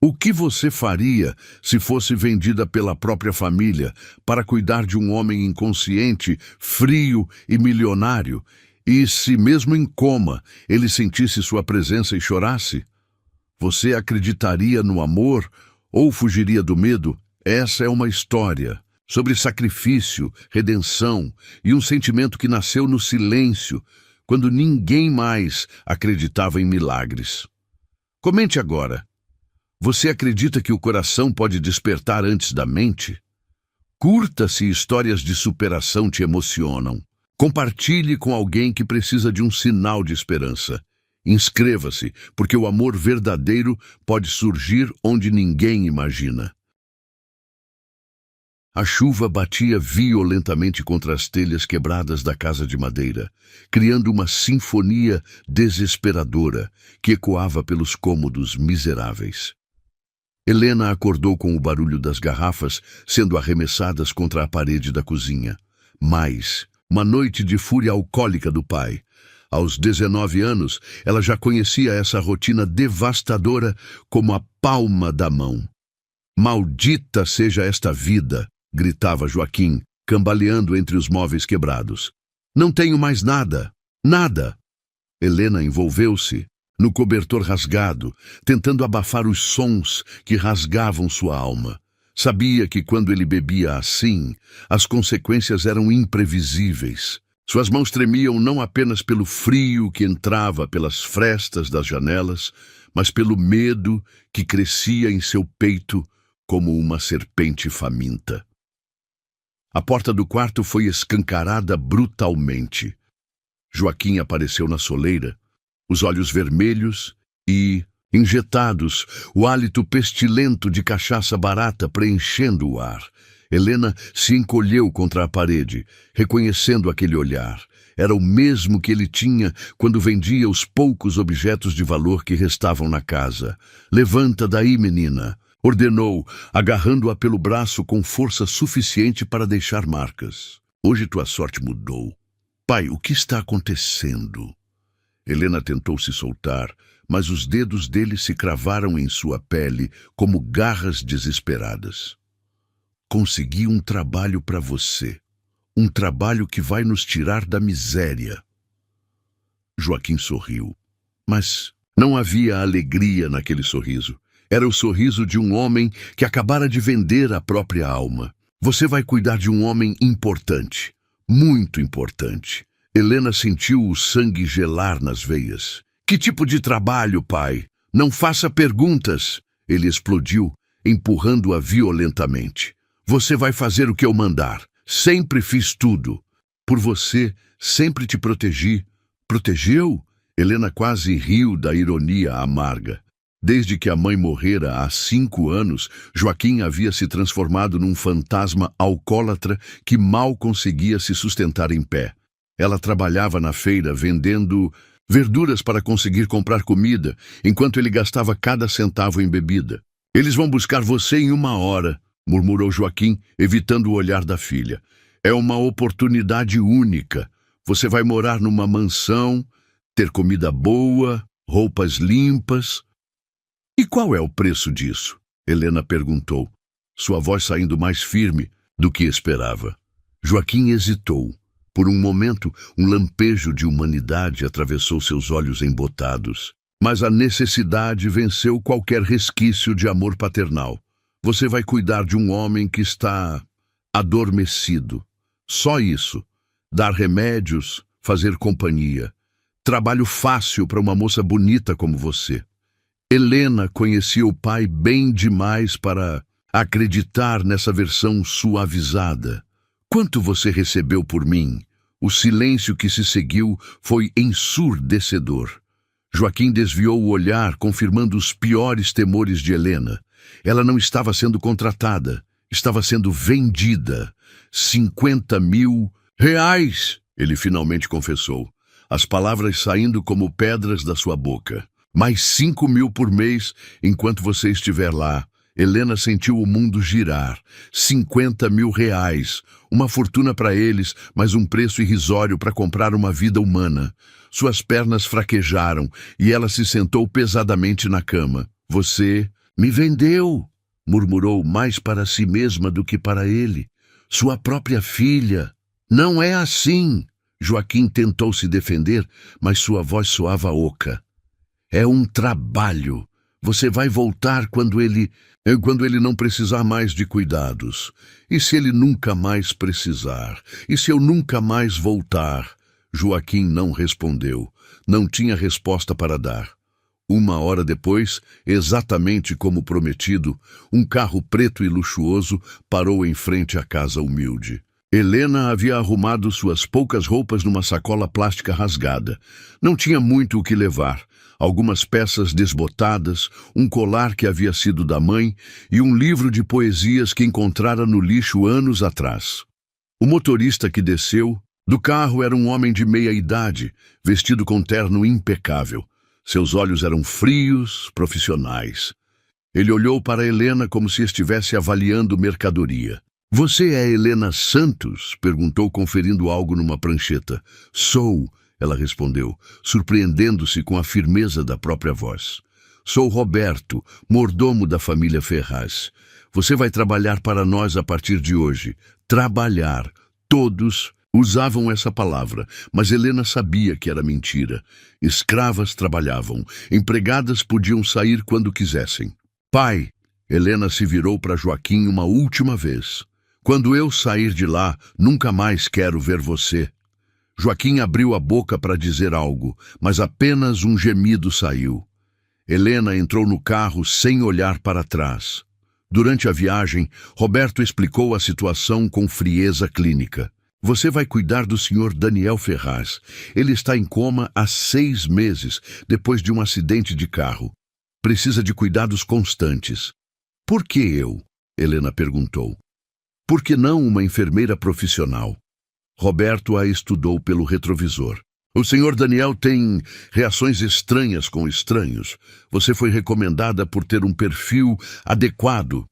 O que você faria se fosse vendida pela própria família para cuidar de um homem inconsciente, frio e milionário? E se, mesmo em coma, ele sentisse sua presença e chorasse? Você acreditaria no amor ou fugiria do medo? Essa é uma história sobre sacrifício, redenção e um sentimento que nasceu no silêncio, quando ninguém mais acreditava em milagres. Comente agora. Você acredita que o coração pode despertar antes da mente? Curta se histórias de superação te emocionam. Compartilhe com alguém que precisa de um sinal de esperança. Inscreva-se, porque o amor verdadeiro pode surgir onde ninguém imagina. A chuva batia violentamente contra as telhas quebradas da casa de madeira, criando uma sinfonia desesperadora que ecoava pelos cômodos miseráveis. Helena acordou com o barulho das garrafas sendo arremessadas contra a parede da cozinha. Mais, uma noite de fúria alcoólica do pai. Aos 19 anos, ela já conhecia essa rotina devastadora como a palma da mão. "Maldita seja esta vida!" gritava Joaquim, cambaleando entre os móveis quebrados. "Não tenho mais nada, nada!" Helena envolveu-se no cobertor rasgado, tentando abafar os sons que rasgavam sua alma. Sabia que quando ele bebia assim, as consequências eram imprevisíveis. Suas mãos tremiam não apenas pelo frio que entrava pelas frestas das janelas, mas pelo medo que crescia em seu peito como uma serpente faminta. A porta do quarto foi escancarada brutalmente. Joaquim apareceu na soleira, os olhos vermelhos e, injetados, o hálito pestilento de cachaça barata preenchendo o ar. Helena se encolheu contra a parede, reconhecendo aquele olhar. Era o mesmo que ele tinha quando vendia os poucos objetos de valor que restavam na casa. "Levanta daí, menina", ordenou, agarrando-a pelo braço com força suficiente para deixar marcas. "Hoje tua sorte mudou." "Pai, o que está acontecendo?" Helena tentou se soltar, mas os dedos dele se cravaram em sua pele como garras desesperadas. "Consegui um trabalho para você. Um trabalho que vai nos tirar da miséria." Joaquim sorriu, mas não havia alegria naquele sorriso. Era o sorriso de um homem que acabara de vender a própria alma. "Você vai cuidar de um homem importante, muito importante." Helena sentiu o sangue gelar nas veias. "Que tipo de trabalho, pai? Não faça perguntas!" Ele explodiu, empurrando-a violentamente. "Você vai fazer o que eu mandar. Sempre fiz tudo. Por você, sempre te protegi." "Protegeu?" Helena quase riu da ironia amarga. Desde que a mãe morrera há 5 anos, Joaquim havia se transformado num fantasma alcoólatra que mal conseguia se sustentar em pé. Ela trabalhava na feira vendendo verduras para conseguir comprar comida, enquanto ele gastava cada centavo em bebida. "Eles vão buscar você em 1 hora", murmurou Joaquim, evitando o olhar da filha. "É uma oportunidade única. Você vai morar numa mansão, ter comida boa, roupas limpas." "E qual é o preço disso?" Helena perguntou, sua voz saindo mais firme do que esperava. Joaquim hesitou. Por um momento, um lampejo de humanidade atravessou seus olhos embotados. Mas a necessidade venceu qualquer resquício de amor paternal. "Você vai cuidar de um homem que está adormecido. Só isso. Dar remédios, fazer companhia. Trabalho fácil para uma moça bonita como você." Helena conhecia o pai bem demais para acreditar nessa versão suavizada. "Quanto você recebeu por mim?" O silêncio que se seguiu foi ensurdecedor. Joaquim desviou o olhar, confirmando os piores temores de Helena. Ela não estava sendo contratada, estava sendo vendida. 50.000 reais, ele finalmente confessou, as palavras saindo como pedras da sua boca. "Mais 5.000 por mês enquanto você estiver lá." Helena sentiu o mundo girar. 50.000 reais. Uma fortuna para eles, mas um preço irrisório para comprar uma vida humana. Suas pernas fraquejaram e ela se sentou pesadamente na cama. "Você Me vendeu, murmurou mais para si mesma do que para ele. Sua própria filha. Não é assim. Joaquim tentou se defender, mas sua voz soava oca. É um trabalho. Você vai voltar quando ele não precisar mais de cuidados. E se ele nunca mais precisar? E se eu nunca mais voltar? Joaquim não respondeu. Não tinha resposta para dar. 1 hora depois, exatamente como prometido, um carro preto e luxuoso parou em frente à casa humilde. Helena havia arrumado suas poucas roupas numa sacola plástica rasgada. Não tinha muito o que levar. Algumas peças desbotadas, um colar que havia sido da mãe e um livro de poesias que encontrara no lixo anos atrás. O motorista que desceu do carro era um homem de meia idade, vestido com terno impecável. Seus olhos eram frios, profissionais. Ele olhou para Helena como se estivesse avaliando mercadoria. Você é Helena Santos? Perguntou, conferindo algo numa prancheta. Sou, ela respondeu, surpreendendo-se com a firmeza da própria voz. Sou Roberto, mordomo da família Ferraz. Você vai trabalhar para nós a partir de hoje. Trabalhar. Todos usavam essa palavra, mas Helena sabia que era mentira. Escravas trabalhavam, empregadas podiam sair quando quisessem. Pai, Helena se virou para Joaquim uma última vez. Quando eu sair de lá, nunca mais quero ver você. Joaquim abriu a boca para dizer algo, mas apenas um gemido saiu. Helena entrou no carro sem olhar para trás. Durante a viagem, Roberto explicou a situação com frieza clínica. Você vai cuidar do Sr. Daniel Ferraz. Ele está em coma há 6 meses, depois de um acidente de carro. Precisa de cuidados constantes. Por que eu? Helena perguntou. Por que não uma enfermeira profissional? Roberto a estudou pelo retrovisor. O Sr. Daniel tem reações estranhas com estranhos. Você foi recomendada por ter um perfil adequado.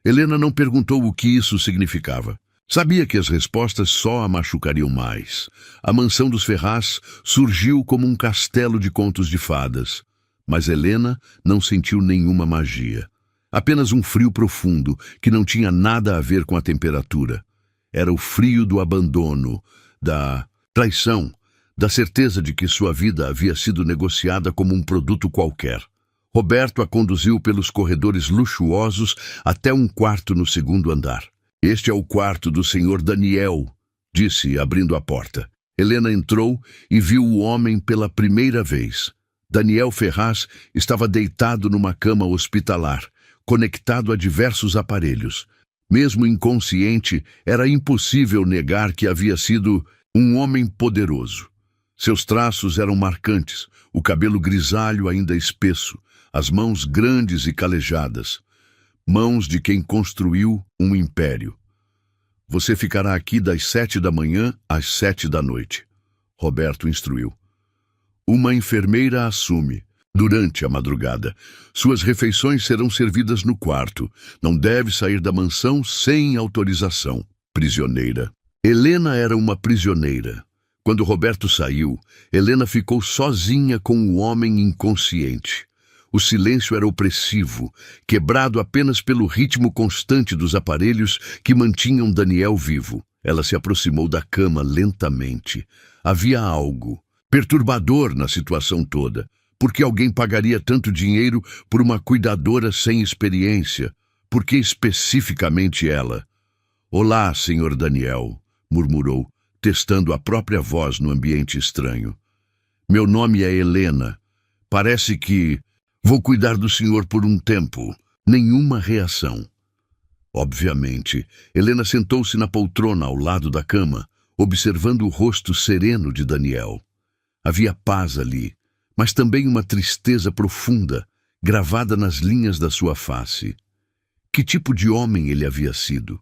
Helena não perguntou o que isso significava. Sabia que as respostas só a machucariam mais. A mansão dos Ferraz surgiu como um castelo de contos de fadas. Mas Helena não sentiu nenhuma magia. Apenas um frio profundo, que não tinha nada a ver com a temperatura. Era o frio do abandono, da traição, da certeza de que sua vida havia sido negociada como um produto qualquer. Roberto a conduziu pelos corredores luxuosos até um quarto no 2º andar. Este é o quarto do Sr. Daniel, disse, abrindo a porta. Helena entrou e viu o homem pela primeira vez. Daniel Ferraz estava deitado numa cama hospitalar, conectado a diversos aparelhos. Mesmo inconsciente, era impossível negar que havia sido um homem poderoso. Seus traços eram marcantes, o cabelo grisalho ainda espesso, as mãos grandes e calejadas. Mãos de quem construiu um império. Você ficará aqui das 7 da manhã às 7 da noite. Roberto instruiu. Uma enfermeira assume. Durante a madrugada, suas refeições serão servidas no quarto. Não deve sair da mansão sem autorização. Prisioneira. Helena era uma prisioneira. Quando Roberto saiu, Helena ficou sozinha com o homem inconsciente. O silêncio era opressivo, quebrado apenas pelo ritmo constante dos aparelhos que mantinham Daniel vivo. Ela se aproximou da cama lentamente. Havia algo perturbador na situação toda. Por que alguém pagaria tanto dinheiro por uma cuidadora sem experiência? Por que especificamente ela? Olá, Sr. Daniel, murmurou, testando a própria voz no ambiente estranho. Meu nome é Helena. Parece que vou cuidar do senhor por um tempo. Nenhuma reação. Obviamente, Helena sentou-se na poltrona ao lado da cama, observando o rosto sereno de Daniel. Havia paz ali, mas também uma tristeza profunda, gravada nas linhas da sua face. Que tipo de homem ele havia sido?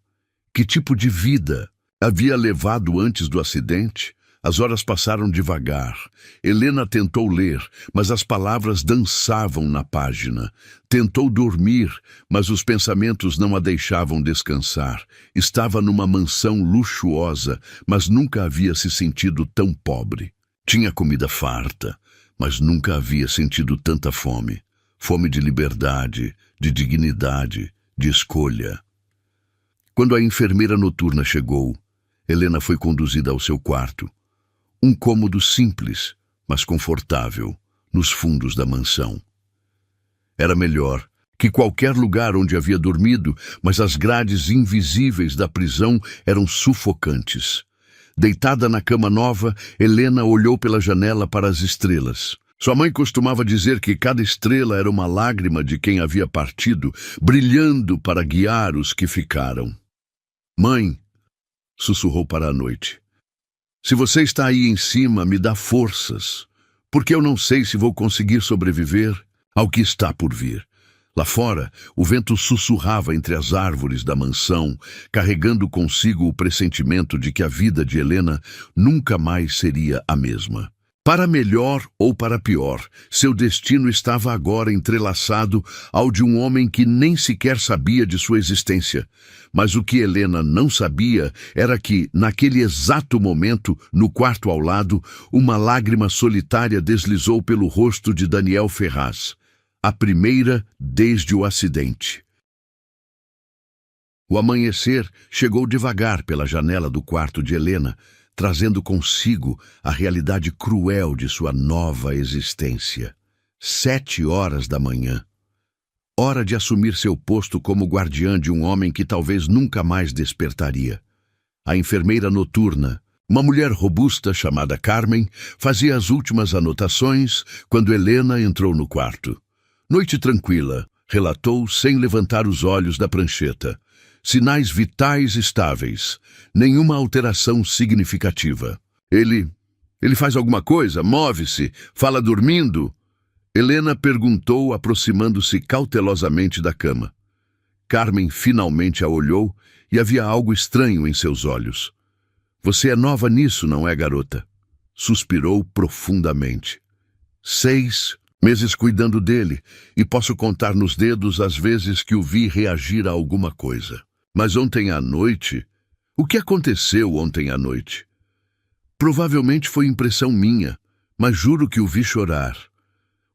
Que tipo de vida havia levado antes do acidente? As horas passaram devagar. Helena tentou ler, mas as palavras dançavam na página. Tentou dormir, mas os pensamentos não a deixavam descansar. Estava numa mansão luxuosa, mas nunca havia se sentido tão pobre. Tinha comida farta, mas nunca havia sentido tanta fome. Fome de liberdade, de dignidade, de escolha. Quando a enfermeira noturna chegou, Helena foi conduzida ao seu quarto. Um cômodo simples, mas confortável, nos fundos da mansão. Era melhor que qualquer lugar onde havia dormido, mas as grades invisíveis da prisão eram sufocantes. Deitada na cama nova, Helena olhou pela janela para as estrelas. Sua mãe costumava dizer que cada estrela era uma lágrima de quem havia partido, brilhando para guiar os que ficaram. "Mãe", sussurrou para a noite, "se você está aí em cima, me dá forças, porque eu não sei se vou conseguir sobreviver ao que está por vir." Lá fora, o vento sussurrava entre as árvores da mansão, carregando consigo o pressentimento de que a vida de Helena nunca mais seria a mesma. Para melhor ou para pior, seu destino estava agora entrelaçado ao de um homem que nem sequer sabia de sua existência. Mas o que Helena não sabia era que, naquele exato momento, no quarto ao lado, uma lágrima solitária deslizou pelo rosto de Daniel Ferraz, a primeira desde o acidente. O amanhecer chegou devagar pela janela do quarto de Helena, trazendo consigo a realidade cruel de sua nova existência. 7 horas da manhã. Hora de assumir seu posto como guardiã de um homem que talvez nunca mais despertaria. A enfermeira noturna, uma mulher robusta chamada Carmen, fazia as últimas anotações quando Helena entrou no quarto. "Noite tranquila", relatou sem levantar os olhos da prancheta. "Sinais vitais estáveis. Nenhuma alteração significativa." Ele faz alguma coisa? Move-se? Fala dormindo?" Helena perguntou, aproximando-se cautelosamente da cama. Carmen finalmente a olhou e havia algo estranho em seus olhos. "Você é nova nisso, não é, garota?" Suspirou profundamente. 6 meses cuidando dele, e posso contar nos dedos as vezes que o vi reagir a alguma coisa. Mas ontem à noite... O que aconteceu ontem à noite? Provavelmente foi impressão minha, mas juro que o vi chorar.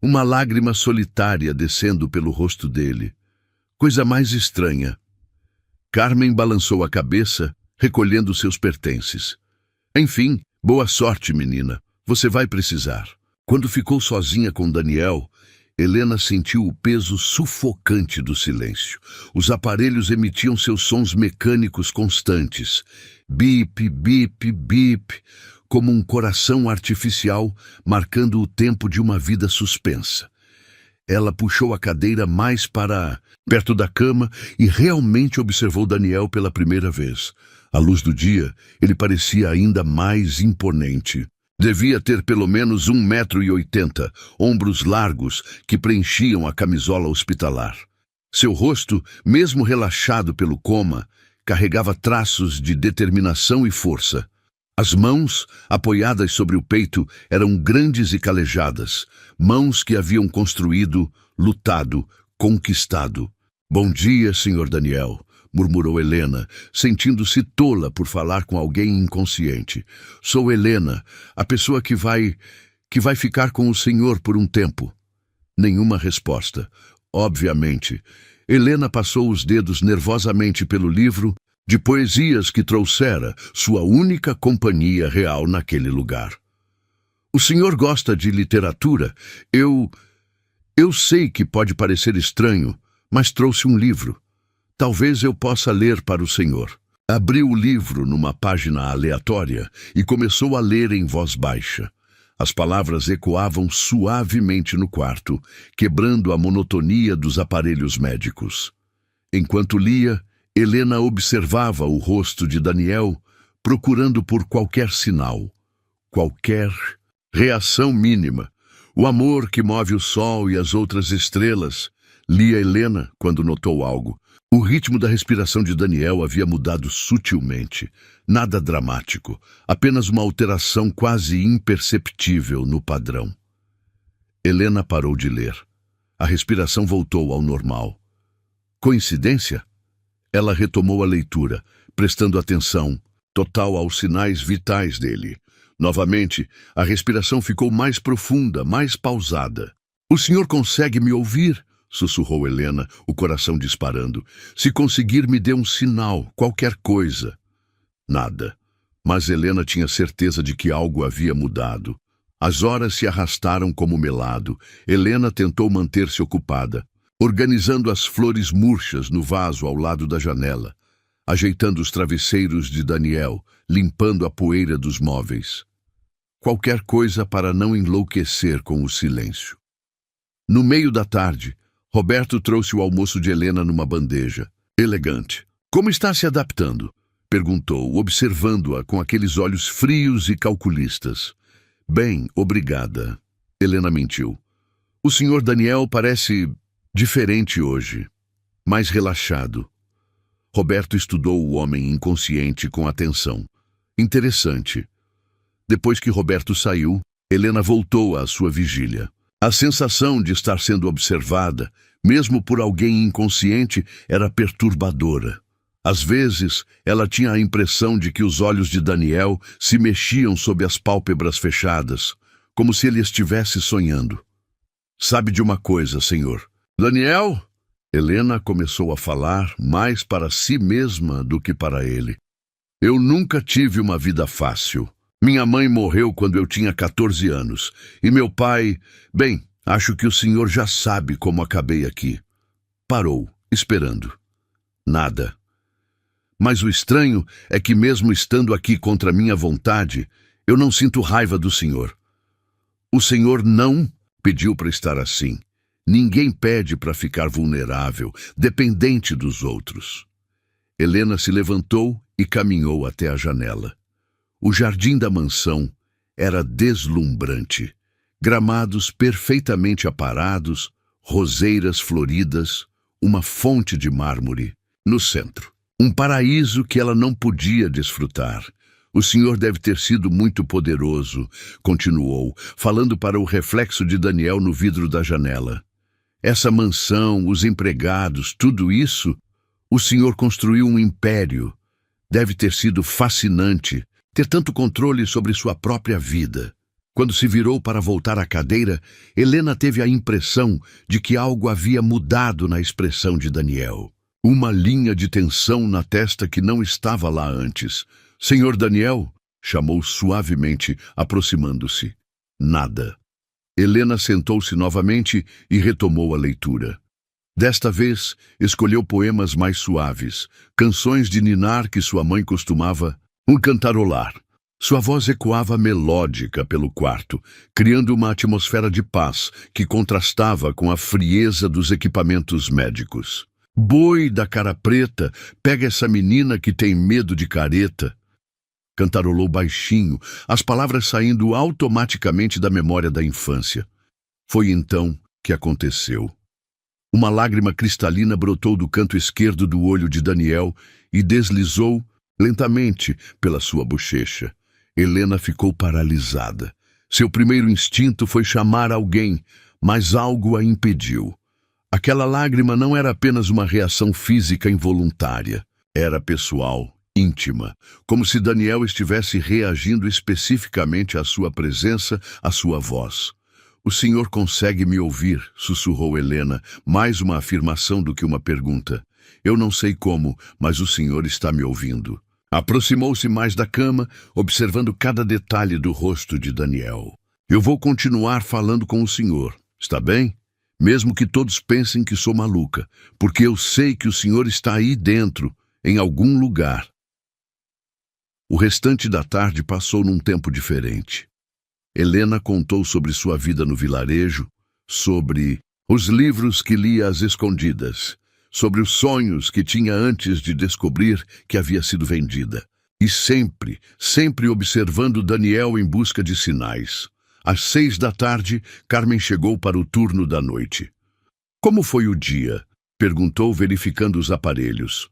Uma lágrima solitária descendo pelo rosto dele. Coisa mais estranha. Carmen balançou a cabeça, recolhendo seus pertences. "Enfim, boa sorte, menina. Você vai precisar." Quando ficou sozinha com Daniel, Helena sentiu o peso sufocante do silêncio. Os aparelhos emitiam seus sons mecânicos constantes. Bip, bip, bip, como um coração artificial marcando o tempo de uma vida suspensa. Ela puxou a cadeira mais para perto da cama e realmente observou Daniel pela primeira vez. À luz do dia, ele parecia ainda mais imponente. Devia ter pelo menos 1,80 m, ombros largos que preenchiam a camisola hospitalar. Seu rosto, mesmo relaxado pelo coma, carregava traços de determinação e força. As mãos, apoiadas sobre o peito, eram grandes e calejadas, mãos que haviam construído, lutado, conquistado. "Bom dia, Sr. Daniel", murmurou Helena, sentindo-se tola por falar com alguém inconsciente. "Sou Helena, a pessoa que vai ficar com o senhor por um tempo." Nenhuma resposta. Obviamente. Helena passou os dedos nervosamente pelo livro de poesias que trouxera, sua única companhia real naquele lugar. "O senhor gosta de literatura? Eu sei que pode parecer estranho, mas trouxe um livro. Talvez eu possa ler para o senhor." Abriu o livro numa página aleatória e começou a ler em voz baixa. As palavras ecoavam suavemente no quarto, quebrando a monotonia dos aparelhos médicos. Enquanto lia, Helena observava o rosto de Daniel, procurando por qualquer sinal, qualquer reação mínima. "O amor que move o sol e as outras estrelas", lia Helena quando notou algo. O ritmo da respiração de Daniel havia mudado sutilmente. Nada dramático, apenas uma alteração quase imperceptível no padrão. Helena parou de ler. A respiração voltou ao normal. Coincidência? Ela retomou a leitura, prestando atenção total aos sinais vitais dele. Novamente, a respiração ficou mais profunda, mais pausada. "O senhor consegue me ouvir?" sussurrou Helena, o coração disparando. Se conseguir, me dê um sinal, qualquer coisa. Nada. Mas Helena tinha certeza de que algo havia mudado. As horas se arrastaram como melado. Helena tentou manter-se ocupada, organizando as flores murchas no vaso ao lado da janela, ajeitando os travesseiros de Daniel, limpando a poeira dos móveis. Qualquer coisa para não enlouquecer com o silêncio. No meio da tarde, Roberto trouxe o almoço de Helena numa bandeja, elegante. Como está se adaptando? Perguntou, observando-a com aqueles olhos frios e calculistas. Bem, obrigada. Helena mentiu. O senhor Daniel parece diferente hoje, mais relaxado. Roberto estudou o homem inconsciente com atenção. Interessante. Depois que Roberto saiu, Helena voltou à sua vigília. A sensação de estar sendo observada, mesmo por alguém inconsciente, era perturbadora. Às vezes, ela tinha a impressão de que os olhos de Daniel se mexiam sob as pálpebras fechadas, como se ele estivesse sonhando. Sabe de uma coisa, senhor? Daniel? Helena começou a falar mais para si mesma do que para ele. Eu nunca tive uma vida fácil. Minha mãe morreu quando eu tinha 14 anos. E meu pai... Bem, acho que o senhor já sabe como acabei aqui. Parou, esperando. Nada. Mas o estranho é que mesmo estando aqui contra minha vontade, eu não sinto raiva do senhor. O senhor não pediu para estar assim. Ninguém pede para ficar vulnerável, dependente dos outros. Helena se levantou e caminhou até a janela. O jardim da mansão era deslumbrante. Gramados perfeitamente aparados, roseiras floridas, uma fonte de mármore no centro. Um paraíso que ela não podia desfrutar. O senhor deve ter sido muito poderoso, continuou, falando para o reflexo de Daniel no vidro da janela. Essa mansão, os empregados, tudo isso, o senhor construiu um império. Deve ter sido fascinante ter tanto controle sobre sua própria vida. Quando se virou para voltar à cadeira, Helena teve a impressão de que algo havia mudado na expressão de Daniel. Uma linha de tensão na testa que não estava lá antes. Senhor Daniel? Chamou suavemente, aproximando-se. Nada. Helena sentou-se novamente e retomou a leitura. Desta vez, escolheu poemas mais suaves, canções de ninar que sua mãe costumava cantarolar. Sua voz ecoava melódica pelo quarto, criando uma atmosfera de paz que contrastava com a frieza dos equipamentos médicos. Boi da cara preta, pega essa menina que tem medo de careta. Cantarolou baixinho, as palavras saindo automaticamente da memória da infância. Foi então que aconteceu. Uma lágrima cristalina brotou do canto esquerdo do olho de Daniel e deslizou lentamente pela sua bochecha. Helena ficou paralisada. Seu primeiro instinto foi chamar alguém, mas algo a impediu. Aquela lágrima não era apenas uma reação física involuntária. Era pessoal, íntima, como se Daniel estivesse reagindo especificamente à sua presença, à sua voz. O senhor consegue me ouvir, sussurrou Helena, mais uma afirmação do que uma pergunta. Eu não sei como, mas o senhor está me ouvindo. Aproximou-se mais da cama, observando cada detalhe do rosto de Daniel. Eu vou continuar falando com o senhor, está bem? Mesmo que todos pensem que sou maluca, porque eu sei que o senhor está aí dentro, em algum lugar. O restante da tarde passou num tempo diferente. Helena contou sobre sua vida no vilarejo, sobre os livros que lia às escondidas, sobre os sonhos que tinha antes de descobrir que havia sido vendida. E sempre observando Daniel em busca de sinais. Às 6 da tarde, Carmen chegou para o turno da noite. Como foi o dia? Perguntou, verificando os aparelhos.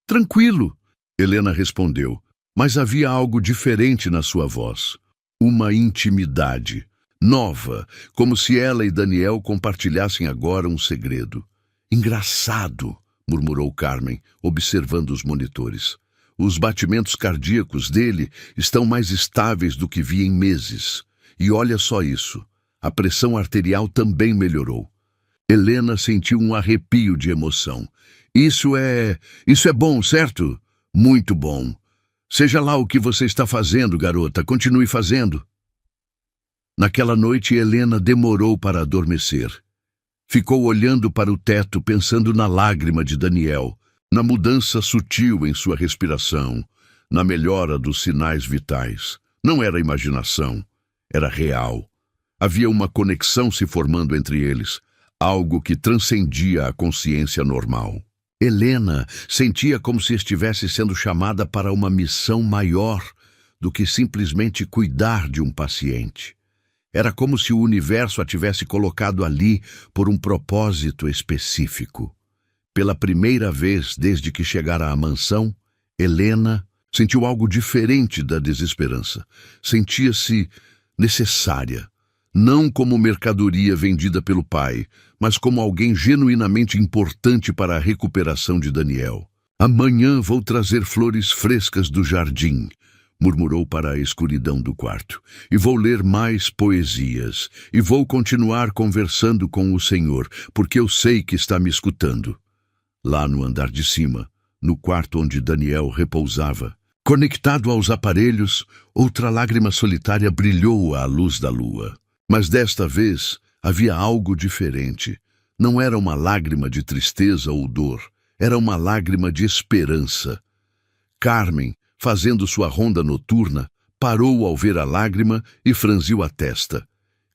Tranquilo, Helena respondeu, mas havia algo diferente na sua voz. Uma intimidade, nova, como se ela e Daniel compartilhassem agora um segredo. Engraçado, murmurou Carmen, observando os monitores. Os batimentos cardíacos dele estão mais estáveis do que vi em meses. E olha só isso, a pressão arterial também melhorou. Helena sentiu um arrepio de emoção. Isso é bom, certo? Muito bom. Seja lá o que você está fazendo, garota, continue fazendo. Naquela noite, Helena demorou para adormecer. Ficou olhando para o teto, pensando na lágrima de Daniel, na mudança sutil em sua respiração, na melhora dos sinais vitais. Não era imaginação, era real. Havia uma conexão se formando entre eles, algo que transcendia a consciência normal. Helena sentia como se estivesse sendo chamada para uma missão maior do que simplesmente cuidar de um paciente. Era como se o universo a tivesse colocado ali por um propósito específico. Pela primeira vez desde que chegara à mansão, Helena sentiu algo diferente da desesperança. Sentia-se necessária, não como mercadoria vendida pelo pai, mas como alguém genuinamente importante para a recuperação de Daniel. Amanhã vou trazer flores frescas do jardim, murmurou para a escuridão do quarto, e vou ler mais poesias, e vou continuar conversando com o Senhor, porque eu sei que está me escutando. Lá no andar de cima, no quarto onde Daniel repousava, conectado aos aparelhos, outra lágrima solitária brilhou à luz da lua. Mas desta vez havia algo diferente. Não era uma lágrima de tristeza ou dor, era uma lágrima de esperança. Carmen, fazendo sua ronda noturna, parou ao ver a lágrima e franziu a testa.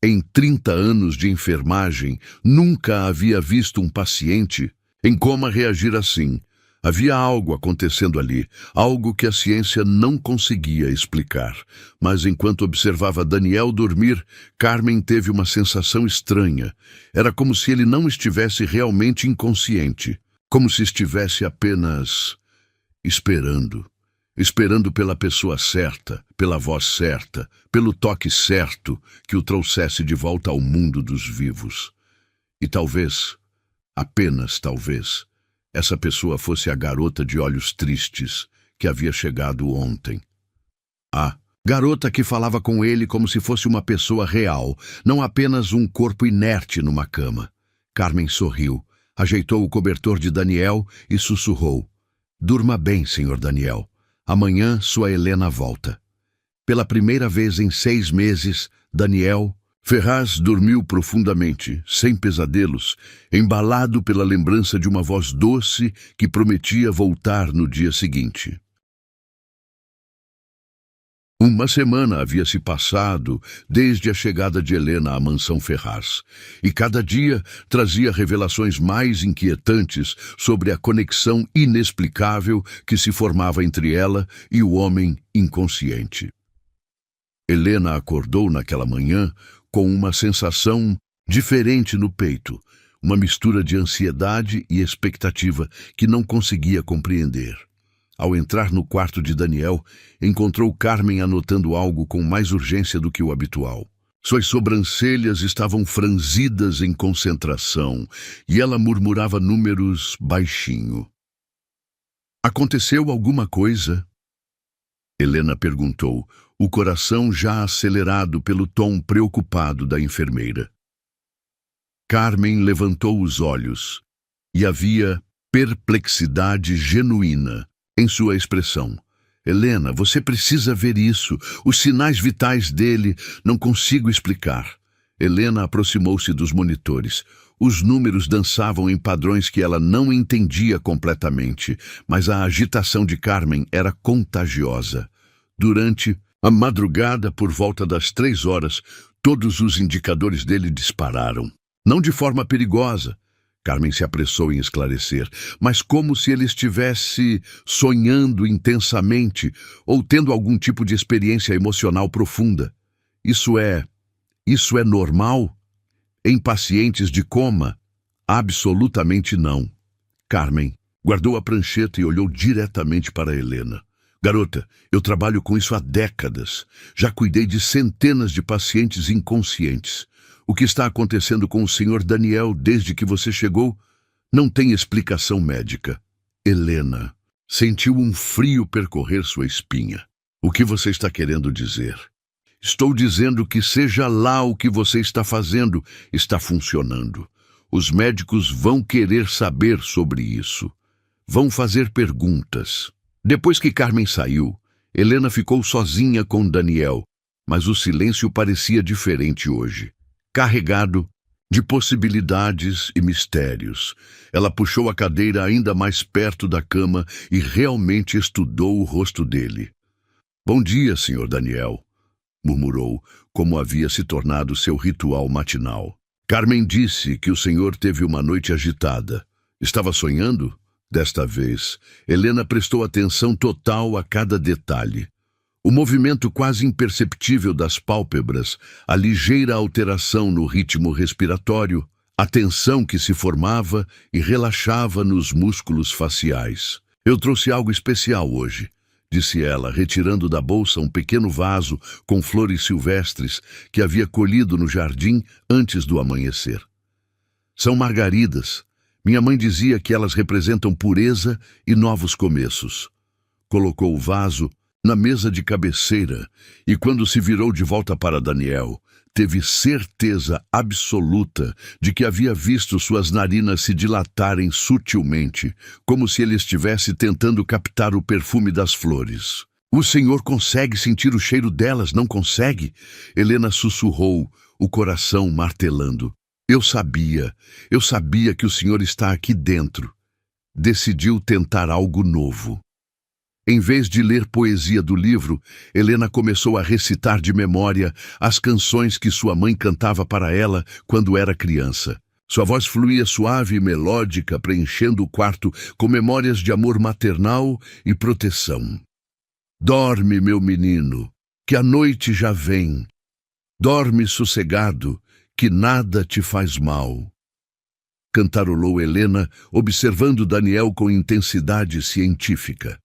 Em 30 anos de enfermagem, nunca havia visto um paciente em coma reagir assim. Havia algo acontecendo ali, algo que a ciência não conseguia explicar. Mas enquanto observava Daniel dormir, Carmen teve uma sensação estranha. Era como se ele não estivesse realmente inconsciente, como se estivesse apenas esperando. Esperando pela pessoa certa, pela voz certa, pelo toque certo que o trouxesse de volta ao mundo dos vivos. E talvez, apenas talvez, essa pessoa fosse a garota de olhos tristes que havia chegado ontem. A garota que falava com ele como se fosse uma pessoa real, não apenas um corpo inerte numa cama. Carmen sorriu, ajeitou o cobertor de Daniel e sussurrou: "Durma bem, senhor Daniel. Amanhã sua Helena volta." Pela primeira vez em 6 meses, Daniel Ferraz dormiu profundamente, sem pesadelos, embalado pela lembrança de uma voz doce que prometia voltar no dia seguinte. Uma semana havia se passado desde a chegada de Helena à mansão Ferraz, e cada dia trazia revelações mais inquietantes sobre a conexão inexplicável que se formava entre ela e o homem inconsciente. Helena acordou naquela manhã com uma sensação diferente no peito, uma mistura de ansiedade e expectativa que não conseguia compreender. Ao entrar no quarto de Daniel, encontrou Carmen anotando algo com mais urgência do que o habitual. Suas sobrancelhas estavam franzidas em concentração e ela murmurava números baixinho. "Aconteceu alguma coisa?" Helena perguntou, o coração já acelerado pelo tom preocupado da enfermeira. Carmen levantou os olhos e havia perplexidade genuína em sua expressão. "Helena, você precisa ver isso. Os sinais vitais dele não consigo explicar." Helena aproximou-se dos monitores. Os números dançavam em padrões que ela não entendia completamente, mas a agitação de Carmen era contagiosa. Durante a madrugada, por volta das 3 horas, todos os indicadores dele dispararam. Não de forma perigosa, Carmen se apressou em esclarecer, mas como se ele estivesse sonhando intensamente ou tendo algum tipo de experiência emocional profunda. Isso é normal? Em pacientes de coma? Absolutamente não. Carmen guardou a prancheta e olhou diretamente para Helena. "Garota, eu trabalho com isso há décadas. Já cuidei de centenas de pacientes inconscientes. O que está acontecendo com o senhor Daniel desde que você chegou não tem explicação médica." Helena sentiu um frio percorrer sua espinha. "O que você está querendo dizer?" "Estou dizendo que seja lá o que você está fazendo, está funcionando. Os médicos vão querer saber sobre isso. Vão fazer perguntas. Depois que Carmen saiu, Helena ficou sozinha com Daniel, mas o silêncio parecia diferente hoje. Carregado de possibilidades e mistérios. Ela puxou a cadeira ainda mais perto da cama e realmente estudou o rosto dele. "Bom dia, Sr. Daniel", murmurou, como havia se tornado seu ritual matinal. "Carmen disse que o senhor teve uma noite agitada. Estava sonhando?" Desta vez, Helena prestou atenção total a cada detalhe. O movimento quase imperceptível das pálpebras, a ligeira alteração no ritmo respiratório, a tensão que se formava e relaxava nos músculos faciais. "Eu trouxe algo especial hoje", disse ela, retirando da bolsa um pequeno vaso com flores silvestres que havia colhido no jardim antes do amanhecer. "São margaridas. Minha mãe dizia que elas representam pureza e novos começos." Colocou o vaso na mesa de cabeceira e, quando se virou de volta para Daniel, teve certeza absoluta de que havia visto suas narinas se dilatarem sutilmente, como se ele estivesse tentando captar o perfume das flores. "O senhor consegue sentir o cheiro delas, não consegue?" Helena sussurrou, o coração martelando. Eu sabia que o senhor está aqui dentro." Decidiu tentar algo novo. Em vez de ler poesia do livro, Helena começou a recitar de memória as canções que sua mãe cantava para ela quando era criança. Sua voz fluía suave e melódica, preenchendo o quarto com memórias de amor maternal e proteção. "Dorme, meu menino, que a noite já vem. Dorme sossegado, que nada te faz mal." Cantarolou Helena, observando Daniel com intensidade científica.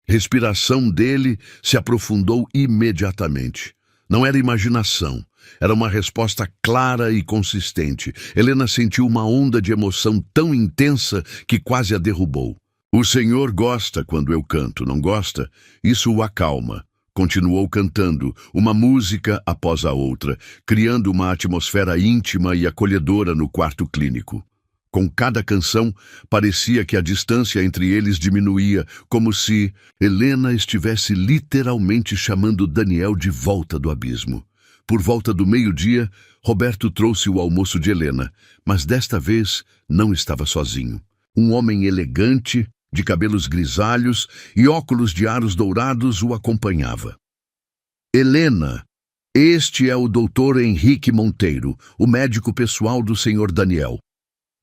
Respiração dele se aprofundou imediatamente. Não era imaginação, era uma resposta clara e consistente. Helena sentiu uma onda de emoção tão intensa que quase a derrubou. "O senhor gosta quando eu canto, não gosta? Isso o acalma." Continuou cantando, uma música após a outra, criando uma atmosfera íntima e acolhedora no quarto clínico. Com cada canção, parecia que a distância entre eles diminuía, como se Helena estivesse literalmente chamando Daniel de volta do abismo. Por volta do meio-dia, Roberto trouxe o almoço de Helena, mas desta vez não estava sozinho. Um homem elegante, de cabelos grisalhos e óculos de aros dourados o acompanhava. "Helena, este é o Dr. Henrique Monteiro, o médico pessoal do Sr. Daniel",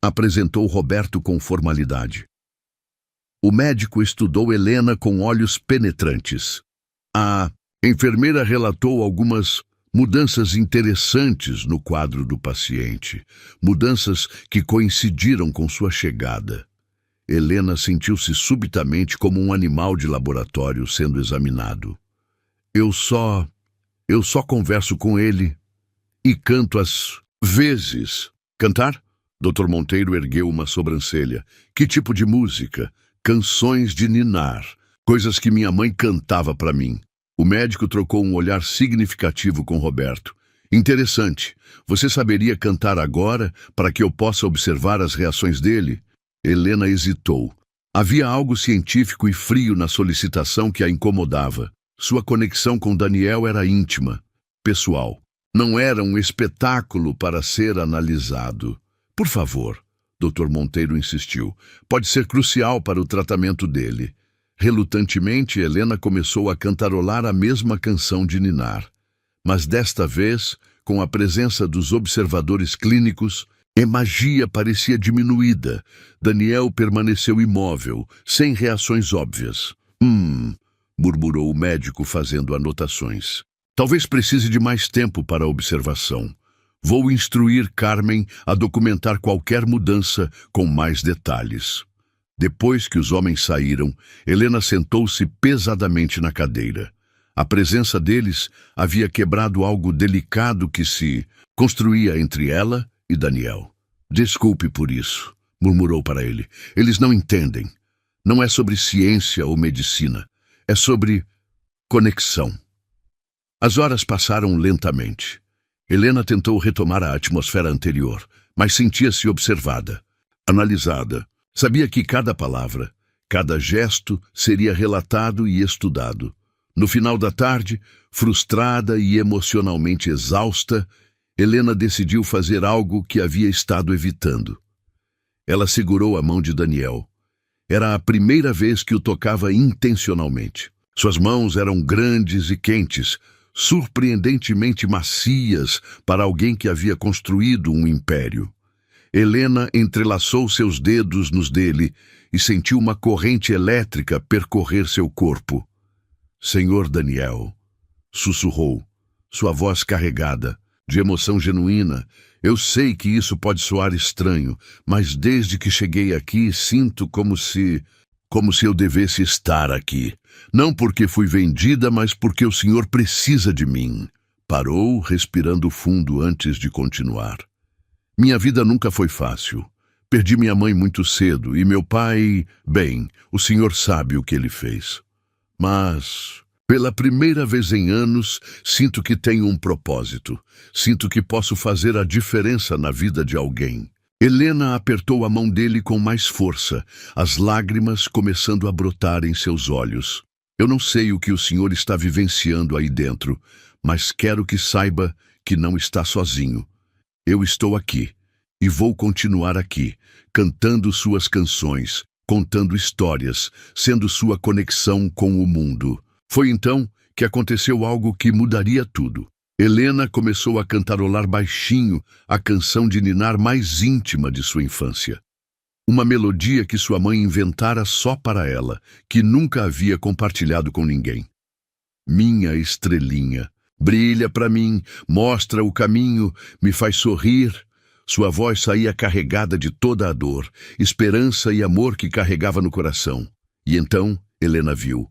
apresentou Roberto com formalidade. O médico estudou Helena com olhos penetrantes. A enfermeira relatou algumas mudanças interessantes no quadro do paciente, mudanças que coincidiram com sua chegada. Helena sentiu-se subitamente como um animal de laboratório sendo examinado. Eu só converso com ele e canto às vezes." "Cantar?" Dr. Monteiro ergueu uma sobrancelha. "Que tipo de música?" "Canções de ninar, coisas que minha mãe cantava para mim." O médico trocou um olhar significativo com Roberto. "Interessante. Você saberia cantar agora para que eu possa observar as reações dele?" Helena hesitou. Havia algo científico e frio na solicitação que a incomodava. Sua conexão com Daniel era íntima, pessoal. Não era um espetáculo para ser analisado. "Por favor", Dr. Monteiro insistiu. "Pode ser crucial para o tratamento dele." Relutantemente, Helena começou a cantarolar a mesma canção de ninar. Mas desta vez, com a presença dos observadores clínicos, a magia parecia diminuída. Daniel permaneceu imóvel, sem reações óbvias. Murmurou o médico fazendo anotações. "Talvez precise de mais tempo para a observação. Vou instruir Carmen a documentar qualquer mudança com mais detalhes." Depois que os homens saíram, Helena sentou-se pesadamente na cadeira. A presença deles havia quebrado algo delicado que se construía entre ela e Daniel. "Desculpe por isso", murmurou para ele. "Eles não entendem. Não é sobre ciência ou medicina. É sobre conexão." As horas passaram lentamente. Helena tentou retomar a atmosfera anterior, mas sentia-se observada, analisada. Sabia que cada palavra, cada gesto seria relatado e estudado. No final da tarde, frustrada e emocionalmente exausta, Helena decidiu fazer algo que havia estado evitando. Ela segurou a mão de Daniel. Era a primeira vez que o tocava intencionalmente. Suas mãos eram grandes e quentes, surpreendentemente macias para alguém que havia construído um império. Helena entrelaçou seus dedos nos dele e sentiu uma corrente elétrica percorrer seu corpo. "Senhor Daniel", sussurrou, sua voz carregada, de emoção genuína. "Eu sei que isso pode soar estranho, mas desde que cheguei aqui sinto como se eu devesse estar aqui. Não porque fui vendida, mas porque o Senhor precisa de mim." Parou, respirando fundo antes de continuar. "Minha vida nunca foi fácil. Perdi minha mãe muito cedo e meu pai, bem, o Senhor sabe o que ele fez. Mas, pela primeira vez em anos, sinto que tenho um propósito. Sinto que posso fazer a diferença na vida de alguém." Helena apertou a mão dele com mais força, as lágrimas começando a brotar em seus olhos. "Eu não sei o que o senhor está vivenciando aí dentro, mas quero que saiba que não está sozinho. Eu estou aqui, e vou continuar aqui, cantando suas canções, contando histórias, sendo sua conexão com o mundo." Foi então que aconteceu algo que mudaria tudo. Helena começou a cantarolar baixinho a canção de ninar mais íntima de sua infância. Uma melodia que sua mãe inventara só para ela, que nunca havia compartilhado com ninguém. "Minha estrelinha, brilha para mim, mostra o caminho, me faz sorrir." Sua voz saía carregada de toda a dor, esperança e amor que carregava no coração. E então Helena viu.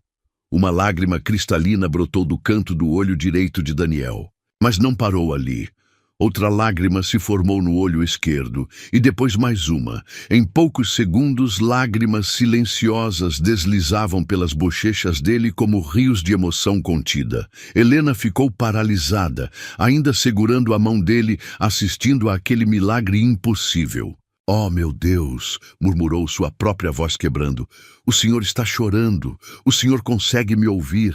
Uma lágrima cristalina brotou do canto do olho direito de Daniel. Mas não parou ali. Outra lágrima se formou no olho esquerdo, e depois mais uma. Em poucos segundos, lágrimas silenciosas deslizavam pelas bochechas dele como rios de emoção contida. Helena ficou paralisada, ainda segurando a mão dele, assistindo àquele milagre impossível. "Oh, meu Deus!" murmurou sua própria voz quebrando. "O senhor está chorando. O senhor consegue me ouvir."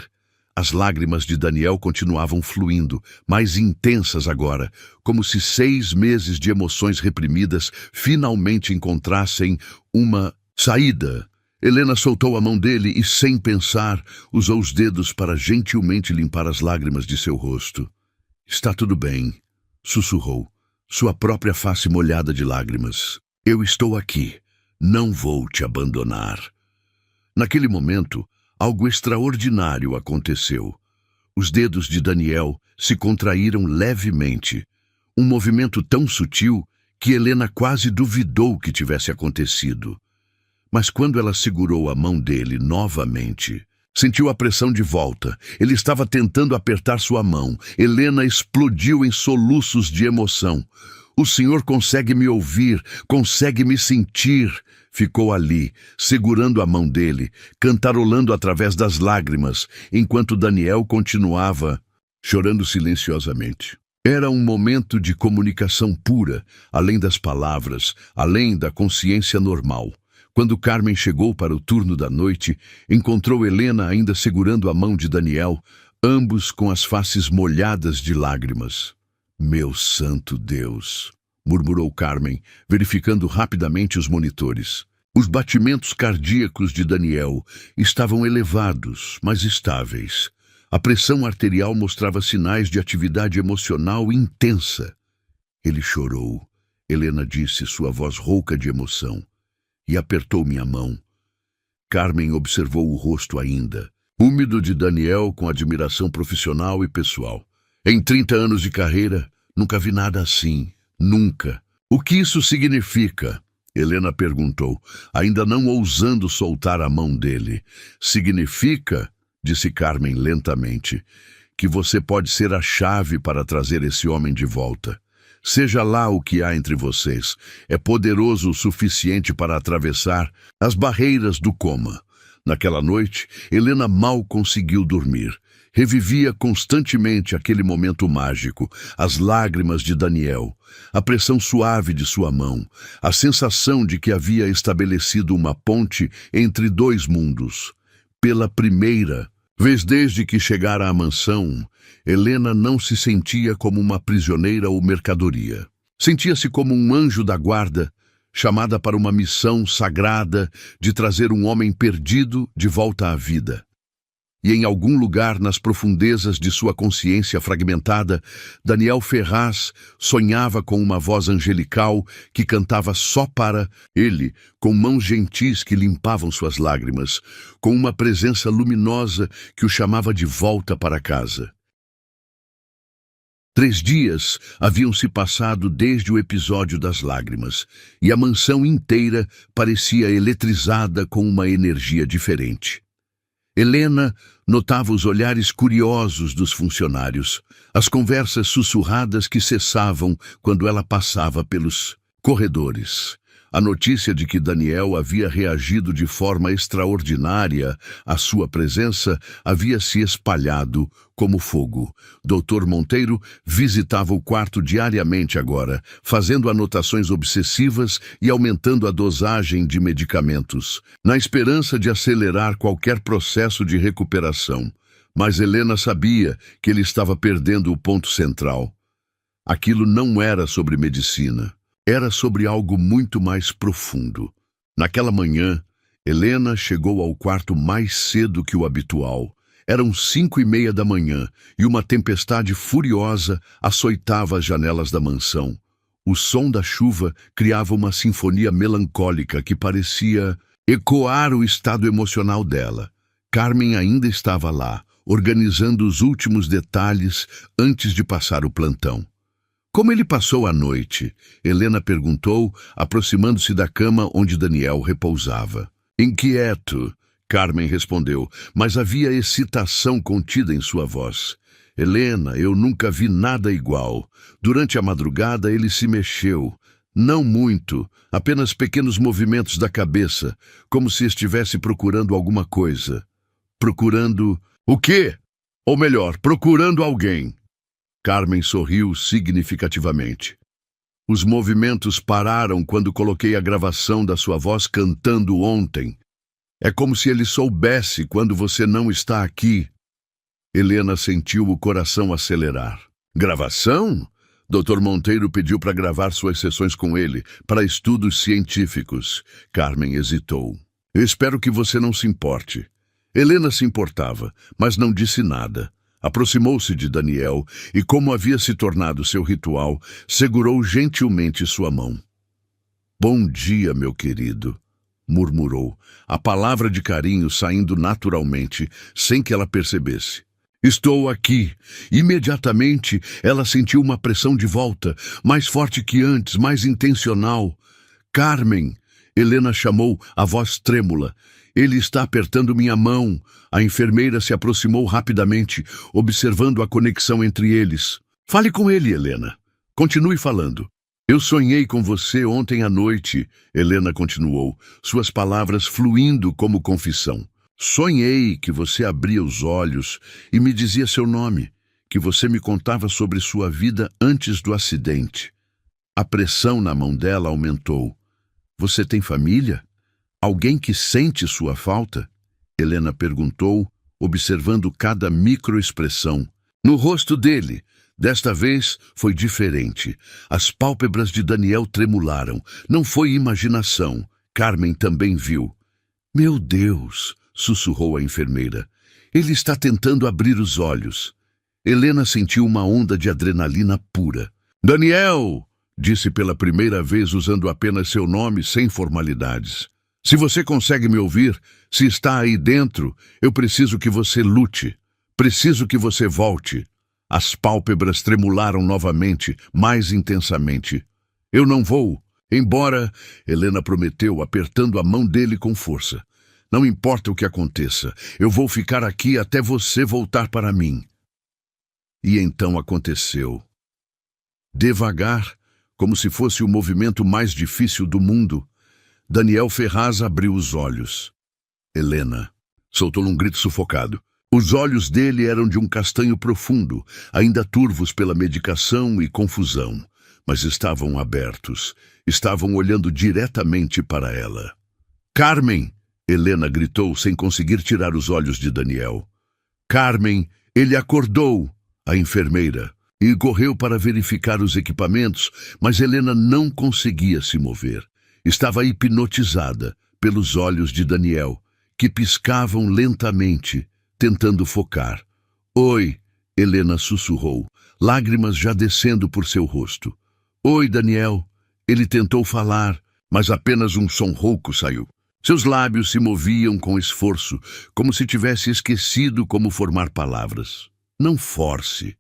As lágrimas de Daniel continuavam fluindo, mais intensas agora, como se 6 meses de emoções reprimidas finalmente encontrassem uma saída. Helena soltou a mão dele e, sem pensar, usou os dedos para gentilmente limpar as lágrimas de seu rosto. "Está tudo bem", sussurrou, sua própria face molhada de lágrimas. "Eu estou aqui. Não vou te abandonar." Naquele momento, algo extraordinário aconteceu. Os dedos de Daniel se contraíram levemente. Um movimento tão sutil que Helena quase duvidou que tivesse acontecido. Mas quando ela segurou a mão dele novamente, sentiu a pressão de volta. Ele estava tentando apertar sua mão. Helena explodiu em soluços de emoção. "O senhor consegue me ouvir, consegue me sentir." Ficou ali, segurando a mão dele, cantarolando através das lágrimas, enquanto Daniel continuava chorando silenciosamente. Era um momento de comunicação pura, além das palavras, além da consciência normal. Quando Carmen chegou para o turno da noite, encontrou Helena ainda segurando a mão de Daniel, ambos com as faces molhadas de lágrimas. "Meu santo Deus!" murmurou Carmen, verificando rapidamente os monitores. Os batimentos cardíacos de Daniel estavam elevados, mas estáveis. A pressão arterial mostrava sinais de atividade emocional intensa. "Ele chorou", Helena disse, sua voz rouca de emoção, e apertou minha mão. Carmen observou o rosto ainda, úmido de Daniel com admiração profissional e pessoal. "Em 30 anos de carreira, nunca vi nada assim. Nunca." "O que isso significa?" Helena perguntou, ainda não ousando soltar a mão dele. "Significa", disse Carmen lentamente, "que você pode ser a chave para trazer esse homem de volta. Seja lá o que há entre vocês, é poderoso o suficiente para atravessar as barreiras do coma." Naquela noite, Helena mal conseguiu dormir. Revivia constantemente aquele momento mágico, as lágrimas de Daniel, a pressão suave de sua mão, a sensação de que havia estabelecido uma ponte entre dois mundos. Pela primeira vez desde que chegara à mansão, Helena não se sentia como uma prisioneira ou mercadoria. Sentia-se como um anjo da guarda, chamada para uma missão sagrada de trazer um homem perdido de volta à vida. E em algum lugar nas profundezas de sua consciência fragmentada, Daniel Ferraz sonhava com uma voz angelical que cantava só para ele, com mãos gentis que limpavam suas lágrimas, com uma presença luminosa que o chamava de volta para casa. 3 dias haviam se passado desde o episódio das lágrimas, e a mansão inteira parecia eletrizada com uma energia diferente. Helena notava os olhares curiosos dos funcionários, as conversas sussurradas que cessavam quando ela passava pelos corredores. A notícia de que Daniel havia reagido de forma extraordinária à sua presença havia se espalhado como fogo. Dr. Monteiro visitava o quarto diariamente agora, fazendo anotações obsessivas e aumentando a dosagem de medicamentos, na esperança de acelerar qualquer processo de recuperação. Mas Helena sabia que ele estava perdendo o ponto central. Aquilo não era sobre medicina. Era sobre algo muito mais profundo. Naquela manhã, Helena chegou ao quarto mais cedo que o habitual. Eram 5:30 da manhã e uma tempestade furiosa açoitava as janelas da mansão. O som da chuva criava uma sinfonia melancólica que parecia ecoar o estado emocional dela. Carmen ainda estava lá, organizando os últimos detalhes antes de passar o plantão. Como ele passou a noite? Helena perguntou, aproximando-se da cama onde Daniel repousava. Inquieto, Carmen respondeu, mas havia excitação contida em sua voz. Helena, eu nunca vi nada igual. Durante a madrugada ele se mexeu. Não muito, apenas pequenos movimentos da cabeça, como se estivesse procurando alguma coisa. Procurando o quê? Ou melhor, procurando alguém. Carmen sorriu significativamente. Os movimentos pararam quando coloquei a gravação da sua voz cantando ontem. É como se ele soubesse quando você não está aqui. Helena sentiu o coração acelerar. Gravação? Dr. Monteiro pediu para gravar suas sessões com ele, para estudos científicos. Carmen hesitou. Eu espero que você não se importe. Helena se importava, mas não disse nada. Aproximou-se de Daniel e, como havia se tornado seu ritual, segurou gentilmente sua mão. Bom dia, meu querido, murmurou, a palavra de carinho saindo naturalmente, sem que ela percebesse. Estou aqui. Imediatamente, ela sentiu uma pressão de volta, mais forte que antes, mais intencional. Carmen, Helena chamou, a voz trêmula. Ele está apertando minha mão. A enfermeira se aproximou rapidamente, observando a conexão entre eles. Fale com ele, Helena. Continue falando. Eu sonhei com você ontem à noite, Helena continuou, suas palavras fluindo como confissão. Sonhei que você abria os olhos e me dizia seu nome, que você me contava sobre sua vida antes do acidente. A pressão na mão dela aumentou. Você tem família? Alguém que sente sua falta? Helena perguntou, observando cada microexpressão. No rosto dele, desta vez, foi diferente. As pálpebras de Daniel tremularam. Não foi imaginação. Carmen também viu. Meu Deus, sussurrou a enfermeira. Ele está tentando abrir os olhos. Helena sentiu uma onda de adrenalina pura. Daniel! Disse pela primeira vez usando apenas seu nome sem formalidades. Se você consegue me ouvir, se está aí dentro, eu preciso que você lute. Preciso que você volte. As pálpebras tremularam novamente, mais intensamente. Eu não vou. Embora, Helena prometeu, apertando a mão dele com força. Não importa o que aconteça, eu vou ficar aqui até você voltar para mim. E então aconteceu. Devagar, como se fosse o movimento mais difícil do mundo, Daniel Ferraz abriu os olhos. Helena soltou um grito sufocado. Os olhos dele eram de um castanho profundo, ainda turvos pela medicação e confusão, mas estavam abertos, estavam olhando diretamente para ela. Carmen! Helena gritou sem conseguir tirar os olhos de Daniel. Carmen, ele acordou! A enfermeira, e correu para verificar os equipamentos, mas Helena não conseguia se mover. Estava hipnotizada pelos olhos de Daniel, que piscavam lentamente, tentando focar. Oi, Helena sussurrou, lágrimas já descendo por seu rosto. Oi, Daniel. Ele tentou falar, mas apenas um som rouco saiu. Seus lábios se moviam com esforço, como se tivesse esquecido como formar palavras. Não force,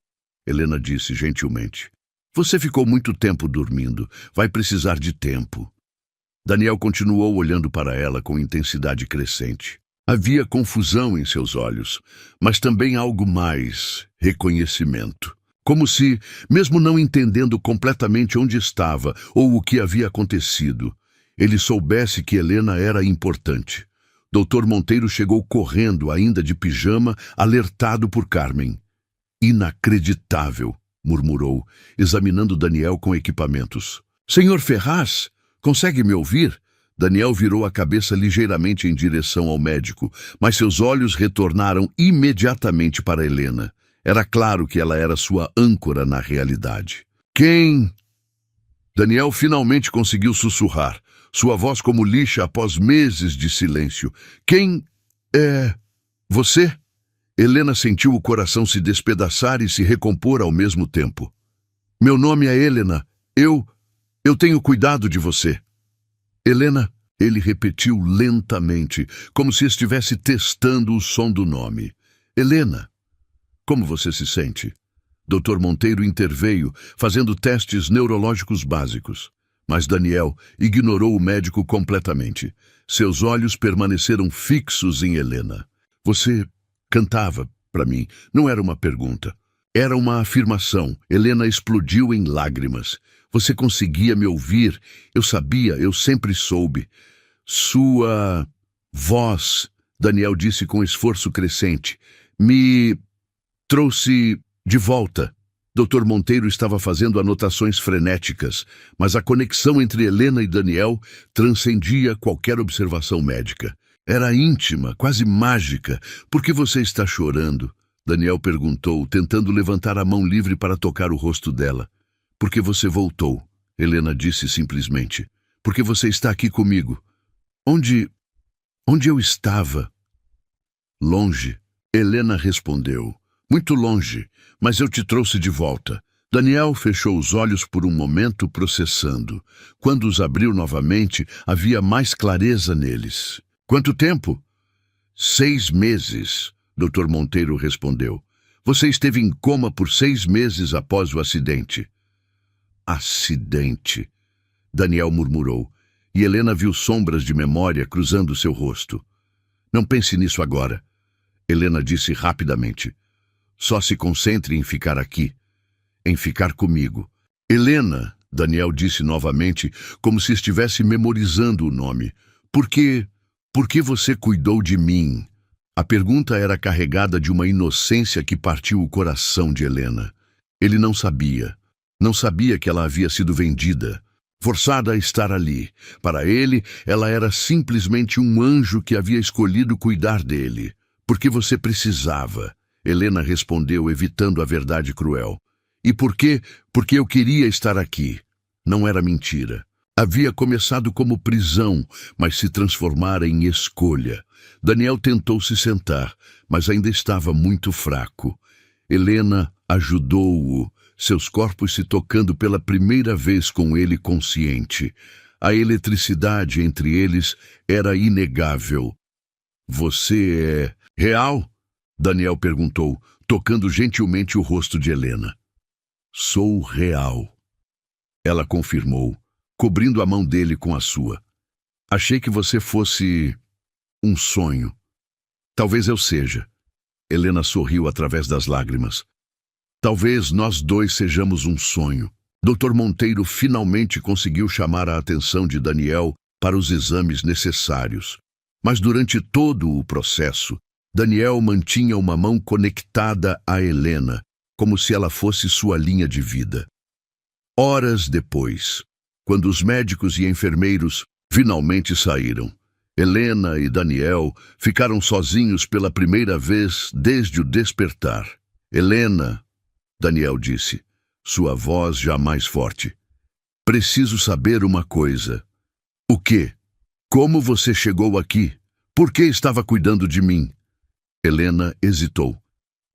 Helena disse gentilmente. Você ficou muito tempo dormindo. Vai precisar de tempo. Daniel continuou olhando para ela com intensidade crescente. Havia confusão em seus olhos, mas também algo mais, reconhecimento. Como se, mesmo não entendendo completamente onde estava ou o que havia acontecido, ele soubesse que Helena era importante. Dr. Monteiro chegou correndo, ainda de pijama, alertado por Carmen. Inacreditável, murmurou, examinando Daniel com equipamentos. Senhor Ferraz, consegue me ouvir? Daniel virou a cabeça ligeiramente em direção ao médico, mas seus olhos retornaram imediatamente para Helena. Era claro que ela era sua âncora na realidade. Quem? Daniel finalmente conseguiu sussurrar, sua voz como lixa após meses de silêncio. Quem é você? Helena sentiu o coração se despedaçar e se recompor ao mesmo tempo. Meu nome é Helena. Eu tenho cuidado de você. Helena, ele repetiu lentamente, como se estivesse testando o som do nome. Helena, como você se sente? Dr. Monteiro interveio, fazendo testes neurológicos básicos. Mas Daniel ignorou o médico completamente. Seus olhos permaneceram fixos em Helena. Você cantava para mim. Não era uma pergunta. Era uma afirmação. Helena explodiu em lágrimas. Você conseguia me ouvir. Eu sabia, eu sempre soube. Sua voz, Daniel disse com esforço crescente, me trouxe de volta. Dr. Monteiro estava fazendo anotações frenéticas, mas a conexão entre Helena e Daniel transcendia qualquer observação médica. Era íntima, quase mágica. Por que você está chorando? Daniel perguntou, tentando levantar a mão livre para tocar o rosto dela. Porque você voltou, Helena disse simplesmente. Porque você está aqui comigo. Onde eu estava? Longe, Helena respondeu. Muito longe, mas eu te trouxe de volta. Daniel fechou os olhos por um momento, processando. Quando os abriu novamente, havia mais clareza neles. Quanto tempo? 6 meses, Dr. Monteiro respondeu. Você esteve em coma por 6 meses após o acidente. Acidente, Daniel murmurou, e Helena viu sombras de memória cruzando seu rosto. Não pense nisso agora, Helena disse rapidamente. Só se concentre em ficar aqui, em ficar comigo. Helena, Daniel disse novamente, como se estivesse memorizando o nome. Por que você cuidou de mim? A pergunta era carregada de uma inocência que partiu o coração de Helena. Ele não sabia. Não sabia que ela havia sido vendida, forçada a estar ali. Para ele, ela era simplesmente um anjo que havia escolhido cuidar dele. Porque você precisava. Helena respondeu, evitando a verdade cruel. E por quê? Porque eu queria estar aqui. Não era mentira. Havia começado como prisão, mas se transformara em escolha. Daniel tentou se sentar, mas ainda estava muito fraco. Helena ajudou-o, seus corpos se tocando pela primeira vez com ele consciente. A eletricidade entre eles era inegável. Você é real? Daniel perguntou, tocando gentilmente o rosto de Helena. Sou real. Ela confirmou, cobrindo a mão dele com a sua. Achei que você fosse um sonho. Talvez eu seja. Helena sorriu através das lágrimas. Talvez nós dois sejamos um sonho. Dr. Monteiro finalmente conseguiu chamar a atenção de Daniel para os exames necessários. Mas durante todo o processo, Daniel mantinha uma mão conectada a Helena, como se ela fosse sua linha de vida. Horas depois, quando os médicos e enfermeiros finalmente saíram, Helena e Daniel ficaram sozinhos pela primeira vez desde o despertar. Helena, Daniel disse, sua voz já mais forte. Preciso saber uma coisa. O quê? Como você chegou aqui? Por que estava cuidando de mim? Helena hesitou.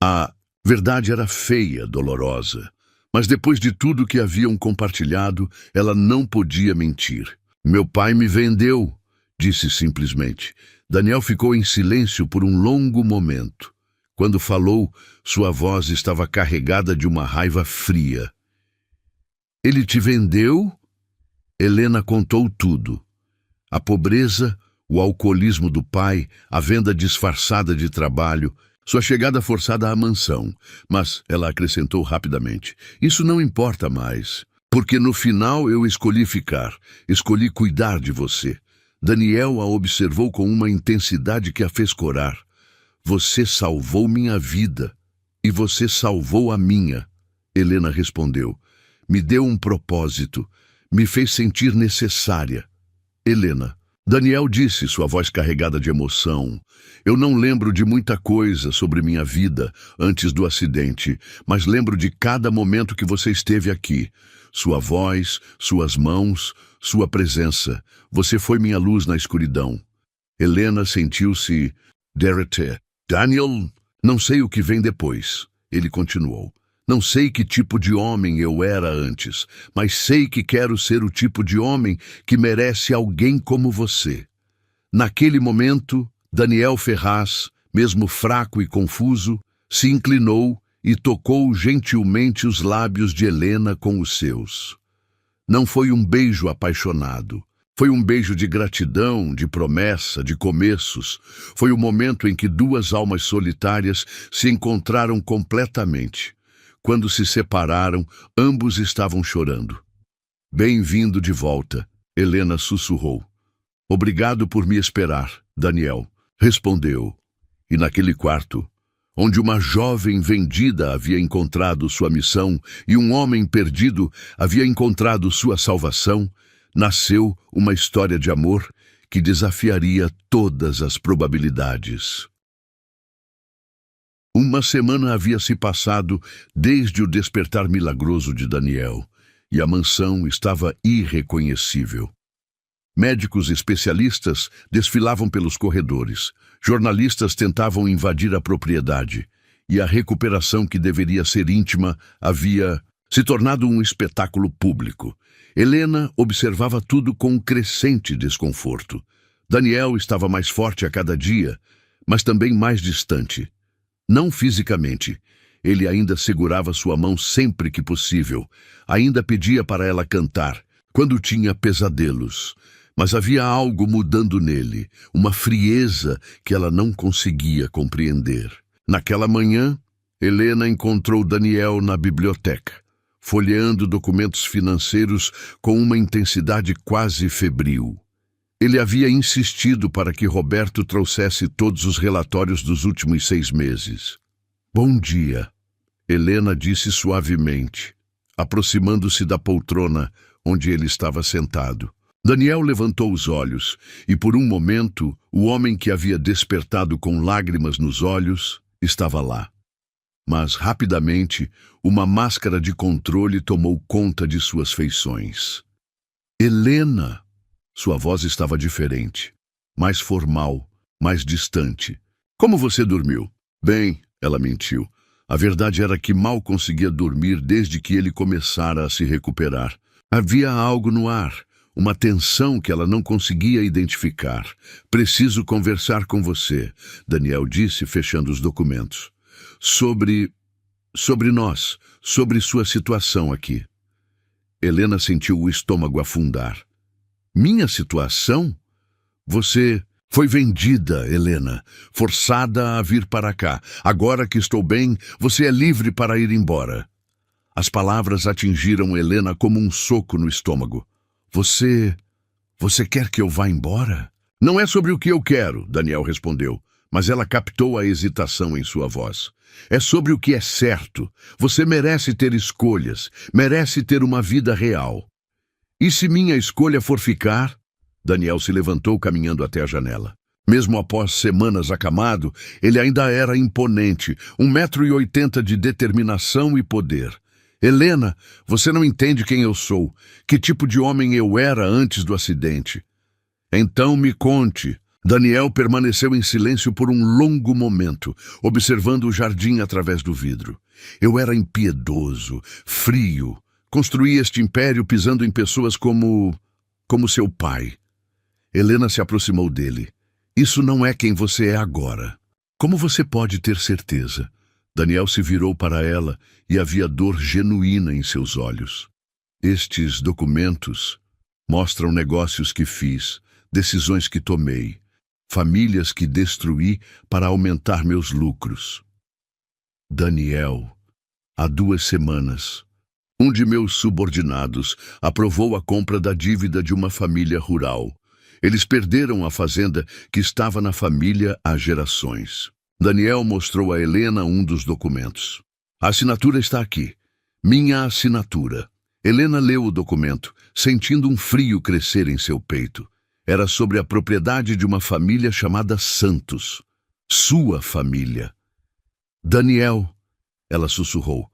A verdade era feia, dolorosa. Mas depois de tudo que haviam compartilhado, ela não podia mentir. Meu pai me vendeu, disse simplesmente. Daniel ficou em silêncio por um longo momento. Quando falou, sua voz estava carregada de uma raiva fria. Ele te vendeu? Helena contou tudo. A pobreza, o alcoolismo do pai, a venda disfarçada de trabalho, sua chegada forçada à mansão. Mas ela acrescentou rapidamente, isso não importa mais, porque no final eu escolhi ficar, escolhi cuidar de você. Daniel a observou com uma intensidade que a fez corar. Você salvou minha vida, e você salvou a minha. Helena respondeu. Me deu um propósito, me fez sentir necessária. Helena. Daniel disse, sua voz carregada de emoção. Eu não lembro de muita coisa sobre minha vida antes do acidente, mas lembro de cada momento que você esteve aqui. Sua voz, suas mãos, sua presença. Você foi minha luz na escuridão. Helena sentiu-se derreter. Daniel, não sei o que vem depois. Ele continuou. Não sei que tipo de homem eu era antes, mas sei que quero ser o tipo de homem que merece alguém como você. Naquele momento, Daniel Ferraz, mesmo fraco e confuso, se inclinou e tocou gentilmente os lábios de Helena com os seus. Não foi um beijo apaixonado. Foi um beijo de gratidão, de promessa, de começos. Foi o momento em que duas almas solitárias se encontraram completamente. Quando se separaram, ambos estavam chorando. Bem-vindo de volta, Helena sussurrou. Obrigado por me esperar, Daniel, respondeu. E naquele quarto, onde uma jovem vendida havia encontrado sua missão e um homem perdido havia encontrado sua salvação, nasceu uma história de amor que desafiaria todas as probabilidades. Uma semana havia se passado desde o despertar milagroso de Daniel, e a mansão estava irreconhecível. Médicos especialistas desfilavam pelos corredores, jornalistas tentavam invadir a propriedade, e a recuperação que deveria ser íntima havia se tornado um espetáculo público. Helena observava tudo com um crescente desconforto. Daniel estava mais forte a cada dia, mas também mais distante. Não fisicamente. Ele ainda segurava sua mão sempre que possível. Ainda pedia para ela cantar, quando tinha pesadelos. Mas havia algo mudando nele, uma frieza que ela não conseguia compreender. Naquela manhã, Helena encontrou Daniel na biblioteca, folheando documentos financeiros com uma intensidade quase febril. Ele havia insistido para que Roberto trouxesse todos os relatórios dos últimos 6 meses. Bom dia, Helena disse suavemente, aproximando-se da poltrona onde ele estava sentado. Daniel levantou os olhos e, por um momento, o homem que havia despertado com lágrimas nos olhos estava lá. Mas, rapidamente, uma máscara de controle tomou conta de suas feições. Helena! Sua voz estava diferente, mais formal, mais distante. Como você dormiu? Bem, ela mentiu. A verdade era que mal conseguia dormir desde que ele começara a se recuperar. Havia algo no ar, uma tensão que ela não conseguia identificar. Preciso conversar com você, Daniel disse, fechando os documentos. Sobre nós, sobre sua situação aqui. Helena sentiu o estômago afundar. Minha situação? Você foi vendida, Helena, forçada a vir para cá. Agora que estou bem, você é livre para ir embora. As palavras atingiram Helena como um soco no estômago. Você quer que eu vá embora? Não é sobre o que eu quero, Daniel respondeu, mas ela captou a hesitação em sua voz. É sobre o que é certo. Você merece ter escolhas, merece ter uma vida real. E se minha escolha for ficar? Daniel se levantou caminhando até a janela. Mesmo após semanas acamado, ele ainda era imponente, 1,80 m de determinação e poder. Helena, você não entende quem eu sou, que tipo de homem eu era antes do acidente. Então me conte. Daniel permaneceu em silêncio por um longo momento, observando o jardim através do vidro. Eu era impiedoso, frio. Construí este império pisando em pessoas como seu pai. Helena se aproximou dele. Isso não é quem você é agora. Como você pode ter certeza? Daniel se virou para ela e havia dor genuína em seus olhos. Estes documentos mostram negócios que fiz, decisões que tomei, famílias que destruí para aumentar meus lucros. Daniel, há 2 semanas, um de meus subordinados aprovou a compra da dívida de uma família rural. Eles perderam a fazenda que estava na família há gerações. Daniel mostrou a Helena um dos documentos. A assinatura está aqui. Minha assinatura. Helena leu o documento, sentindo um frio crescer em seu peito. Era sobre a propriedade de uma família chamada Santos. Sua família. Daniel, ela sussurrou,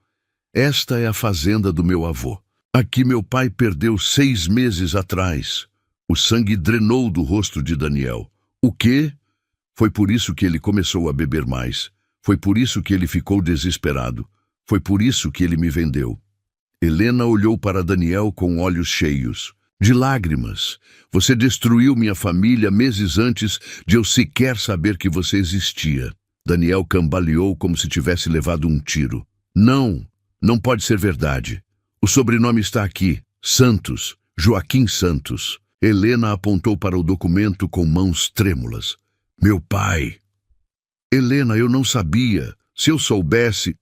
esta é a fazenda do meu avô. Aqui meu pai perdeu 6 meses atrás. O sangue drenou do rosto de Daniel. O quê? Foi por isso que ele começou a beber mais. Foi por isso que ele ficou desesperado. Foi por isso que ele me vendeu. Helena olhou para Daniel com olhos cheios de lágrimas. Você destruiu minha família meses antes de eu sequer saber que você existia. Daniel cambaleou como se tivesse levado um tiro. Não, não pode ser verdade. O sobrenome está aqui. Santos, Joaquim Santos. Helena apontou para o documento com mãos trêmulas. Meu pai. Helena, eu não sabia. Se eu soubesse,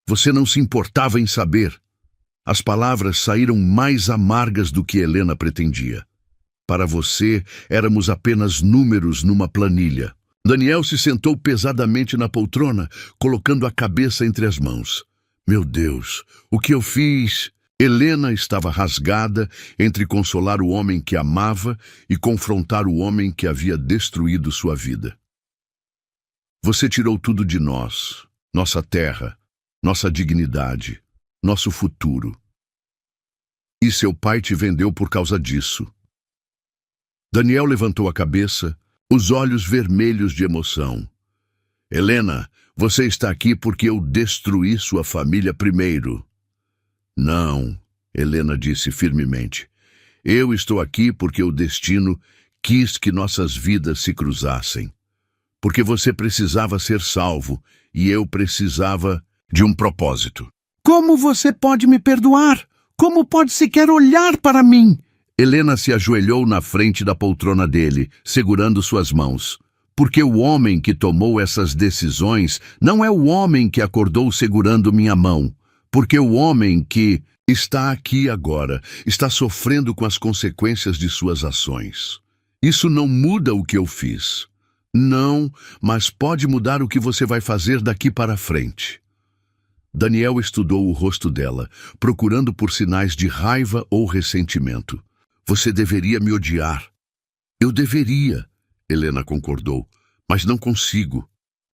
você não se importava em saber. As palavras saíram mais amargas do que Helena pretendia. Para você, éramos apenas números numa planilha. Daniel se sentou pesadamente na poltrona, colocando a cabeça entre as mãos. Meu Deus, o que eu fiz? Helena estava rasgada entre consolar o homem que amava e confrontar o homem que havia destruído sua vida. Você tirou tudo de nós, nossa terra, nossa dignidade, nosso futuro. E seu pai te vendeu por causa disso. Daniel levantou a cabeça, os olhos vermelhos de emoção. Helena, você está aqui porque eu destruí sua família primeiro. Não, Helena disse firmemente. Eu estou aqui porque o destino quis que nossas vidas se cruzassem. Porque você precisava ser salvo e eu precisava de um propósito. Como você pode me perdoar? Como pode sequer olhar para mim? Helena se ajoelhou na frente da poltrona dele, segurando suas mãos. Porque o homem que tomou essas decisões não é o homem que acordou segurando minha mão. Porque o homem que está aqui agora está sofrendo com as consequências de suas ações. Isso não muda o que eu fiz. Não, mas pode mudar o que você vai fazer daqui para frente. Daniel estudou o rosto dela, procurando por sinais de raiva ou ressentimento. Você deveria me odiar. Eu deveria, Helena concordou, mas não consigo.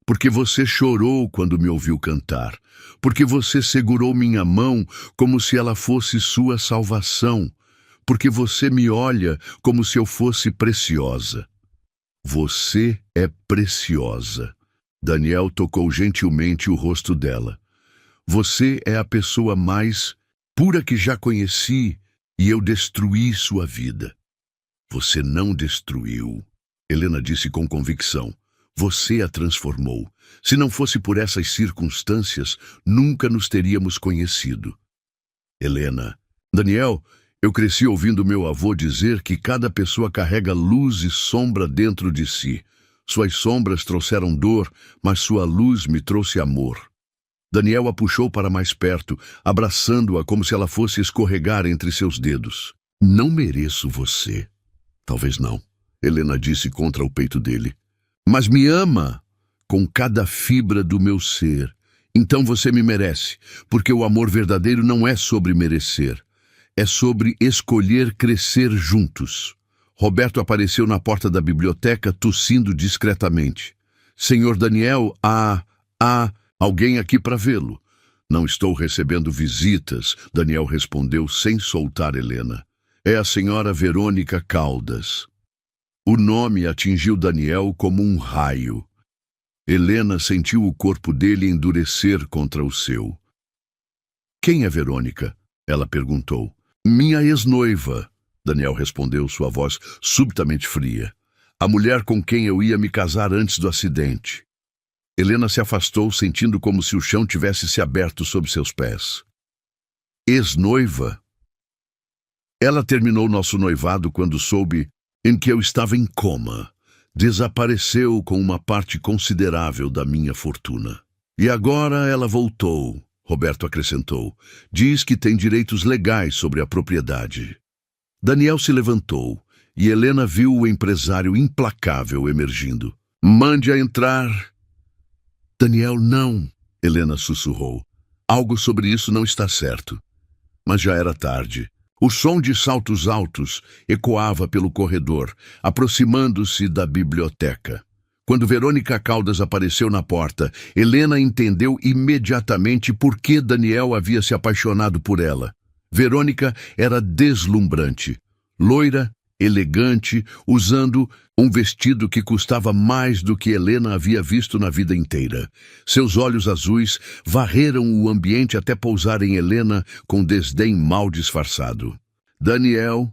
Porque você chorou quando me ouviu cantar. Porque você segurou minha mão como se ela fosse sua salvação. Porque você me olha como se eu fosse preciosa. Você é preciosa. Daniel tocou gentilmente o rosto dela. Você é a pessoa mais pura que já conheci e eu destruí sua vida. Você não destruiu, Helena disse com convicção. Você a transformou. Se não fosse por essas circunstâncias, nunca nos teríamos conhecido. Helena, Daniel, eu cresci ouvindo meu avô dizer que cada pessoa carrega luz e sombra dentro de si. Suas sombras trouxeram dor, mas sua luz me trouxe amor. Daniel a puxou para mais perto, abraçando-a como se ela fosse escorregar entre seus dedos. Não mereço você. Talvez não, Helena disse contra o peito dele. Mas me ama. com cada fibra do meu ser. Então você me merece, porque o amor verdadeiro não é sobre merecer. É sobre escolher crescer juntos. Roberto apareceu na porta da biblioteca, tossindo discretamente. Senhor Daniel, há alguém aqui para vê-lo. Não estou recebendo visitas, Daniel respondeu sem soltar Helena. É a senhora Verônica Caldas. O nome atingiu Daniel como um raio. Helena sentiu o corpo dele endurecer contra o seu. Quem é Verônica? Ela perguntou. Minha ex-noiva, Daniel respondeu, sua voz subitamente fria. A mulher com quem eu ia me casar antes do acidente. Helena se afastou, sentindo como se o chão tivesse se aberto sob seus pés. Ex-noiva? Ela terminou nosso noivado quando soube em que eu estava em coma. Desapareceu com uma parte considerável da minha fortuna. E agora ela voltou, Roberto acrescentou. Diz que tem direitos legais sobre a propriedade. Daniel se levantou e Helena viu o empresário implacável emergindo. Mande-a entrar. Daniel, não, Helena sussurrou. Algo sobre isso não está certo. Mas já era tarde. O som de saltos altos ecoava pelo corredor, aproximando-se da biblioteca. Quando Verônica Caldas apareceu na porta, Helena entendeu imediatamente por que Daniel havia se apaixonado por ela. Verônica era deslumbrante, loira, elegante, usando um vestido que custava mais do que Helena havia visto na vida inteira. Seus olhos azuis varreram o ambiente até pousar em Helena com desdém mal disfarçado. Daniel,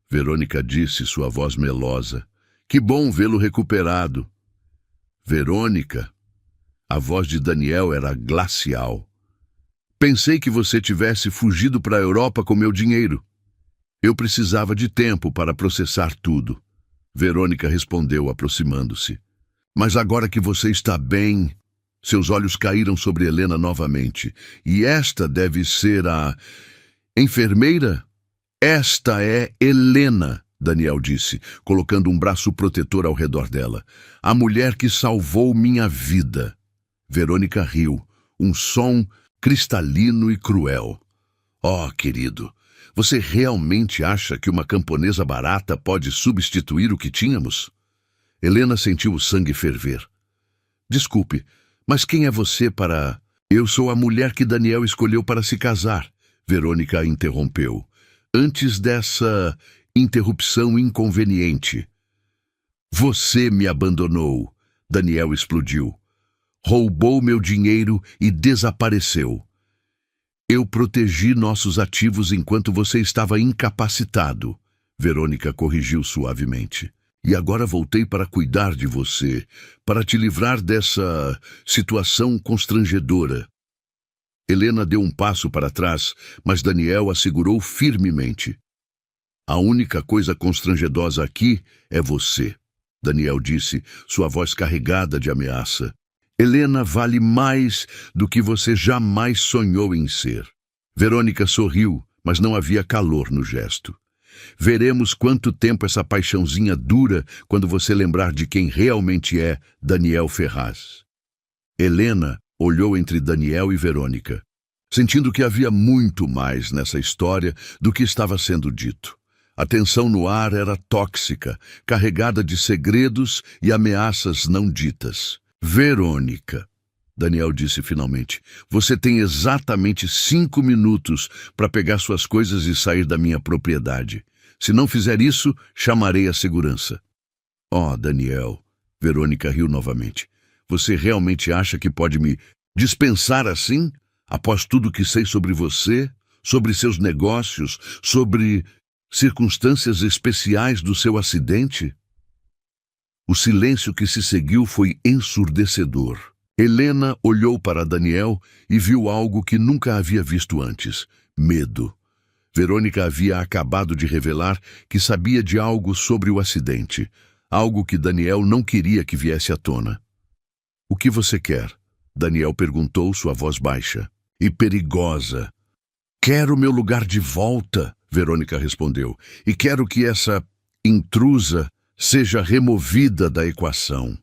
Verônica disse, sua voz melosa, que bom vê-lo recuperado. Verônica, a voz de Daniel era glacial. Pensei que você tivesse fugido para a Europa com meu dinheiro. Eu precisava de tempo para processar tudo. Verônica respondeu, aproximando-se. Mas agora que você está bem... Seus olhos caíram sobre Helena novamente. E esta deve ser a... enfermeira? Esta é Helena, Daniel disse, colocando um braço protetor ao redor dela. A mulher que salvou minha vida. Verônica riu, um som cristalino e cruel. Oh, querido... Você realmente acha que uma camponesa barata pode substituir o que tínhamos? Helena sentiu o sangue ferver. Desculpe, mas quem é você para... Eu sou a mulher que Daniel escolheu para se casar, Verônica a interrompeu. Antes dessa interrupção inconveniente. Você me abandonou, Daniel explodiu. Roubou meu dinheiro e desapareceu. Eu protegi nossos ativos enquanto você estava incapacitado, Verônica corrigiu suavemente. E agora voltei para cuidar de você, para te livrar dessa situação constrangedora. Helena deu um passo para trás, mas Daniel a segurou firmemente. A única coisa constrangedosa aqui é você, Daniel disse, sua voz carregada de ameaça. Helena vale mais do que você jamais sonhou em ser. Verônica sorriu, mas não havia calor no gesto. Veremos quanto tempo essa paixãozinha dura quando você lembrar de quem realmente é Daniel Ferraz. Helena olhou entre Daniel e Verônica, sentindo que havia muito mais nessa história do que estava sendo dito. A tensão no ar era tóxica, carregada de segredos e ameaças não ditas. Verônica, Daniel disse finalmente, você tem exatamente 5 minutos para pegar suas coisas e sair da minha propriedade. Se não fizer isso, chamarei a segurança. Oh, Daniel, Verônica riu novamente. Você realmente acha que pode me dispensar assim? Após tudo que sei sobre você, sobre seus negócios, sobre circunstâncias especiais do seu acidente? O silêncio que se seguiu foi ensurdecedor. Helena olhou para Daniel e viu algo que nunca havia visto antes: medo. Verônica havia acabado de revelar que sabia de algo sobre o acidente, algo que Daniel não queria que viesse à tona. O que você quer? Daniel perguntou, sua voz baixa e perigosa. Quero meu lugar de volta, Verônica respondeu, e quero que essa intrusa seja removida da equação.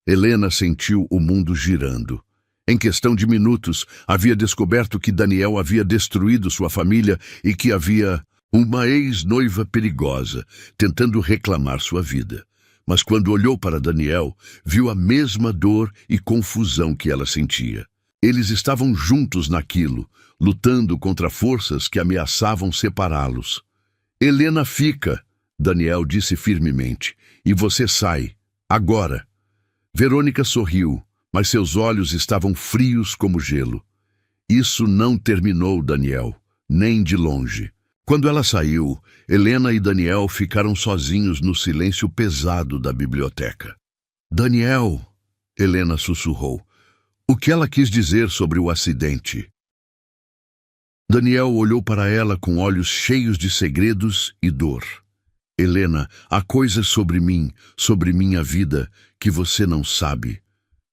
Helena sentiu o mundo girando. Em questão de minutos, havia descoberto que Daniel havia destruído sua família e que havia uma ex-noiva perigosa, tentando reclamar sua vida. Mas quando olhou para Daniel, viu a mesma dor e confusão que ela sentia. Eles estavam juntos naquilo, lutando contra forças que ameaçavam separá-los. Helena fica, Daniel disse firmemente, e você sai, agora. Verônica sorriu, mas seus olhos estavam frios como gelo. Isso não terminou, Daniel, nem de longe. Quando ela saiu, Helena e Daniel ficaram sozinhos no silêncio pesado da biblioteca. Daniel, Helena sussurrou, o que ela quis dizer sobre o acidente? Daniel olhou para ela com olhos cheios de segredos e dor. Helena, há coisas sobre mim, sobre minha vida, que você não sabe.